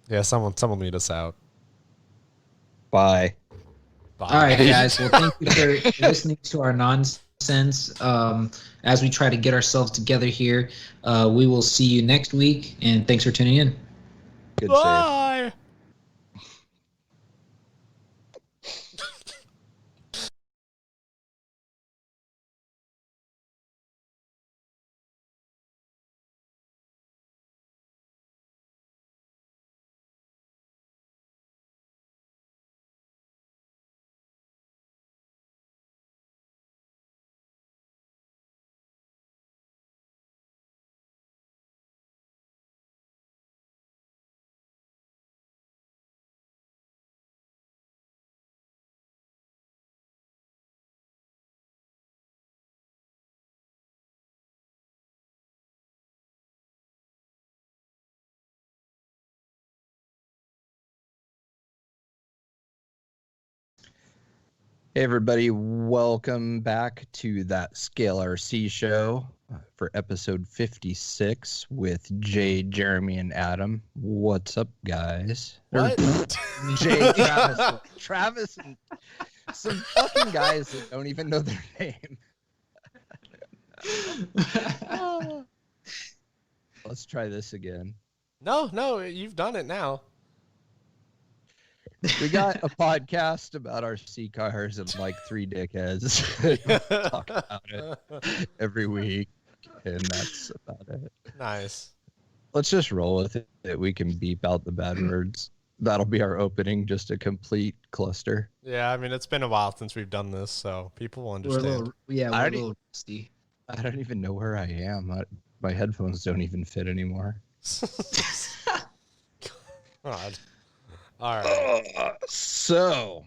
Speaker 3: Yeah. Someone lead us out.
Speaker 1: Bye.
Speaker 2: All right, guys. Well, thank you for listening to our nonsense. As we try to get ourselves together here, we will see you next week, and thanks for tuning in.
Speaker 1: Good save.
Speaker 3: Bye.
Speaker 1: Hey everybody, welcome back to That Scale RC show for episode 56 with Jay, Jeremy, and Adam. What's up, guys?
Speaker 3: What?
Speaker 1: Jay, Travis, and some fucking guys that don't even know their name. Let's try this again.
Speaker 3: No, you've done it now.
Speaker 1: We got a podcast about RC cars and like three dickheads talk about it every week, and that's about it.
Speaker 3: Nice.
Speaker 1: Let's just roll with it. We can beep out the bad words. That'll be our opening, just a complete cluster.
Speaker 3: Yeah, I mean, it's been a while since we've done this, so people will understand.
Speaker 2: We're a little rusty.
Speaker 1: I don't even know where I am. My headphones don't even fit anymore.
Speaker 3: God. All right.
Speaker 1: So,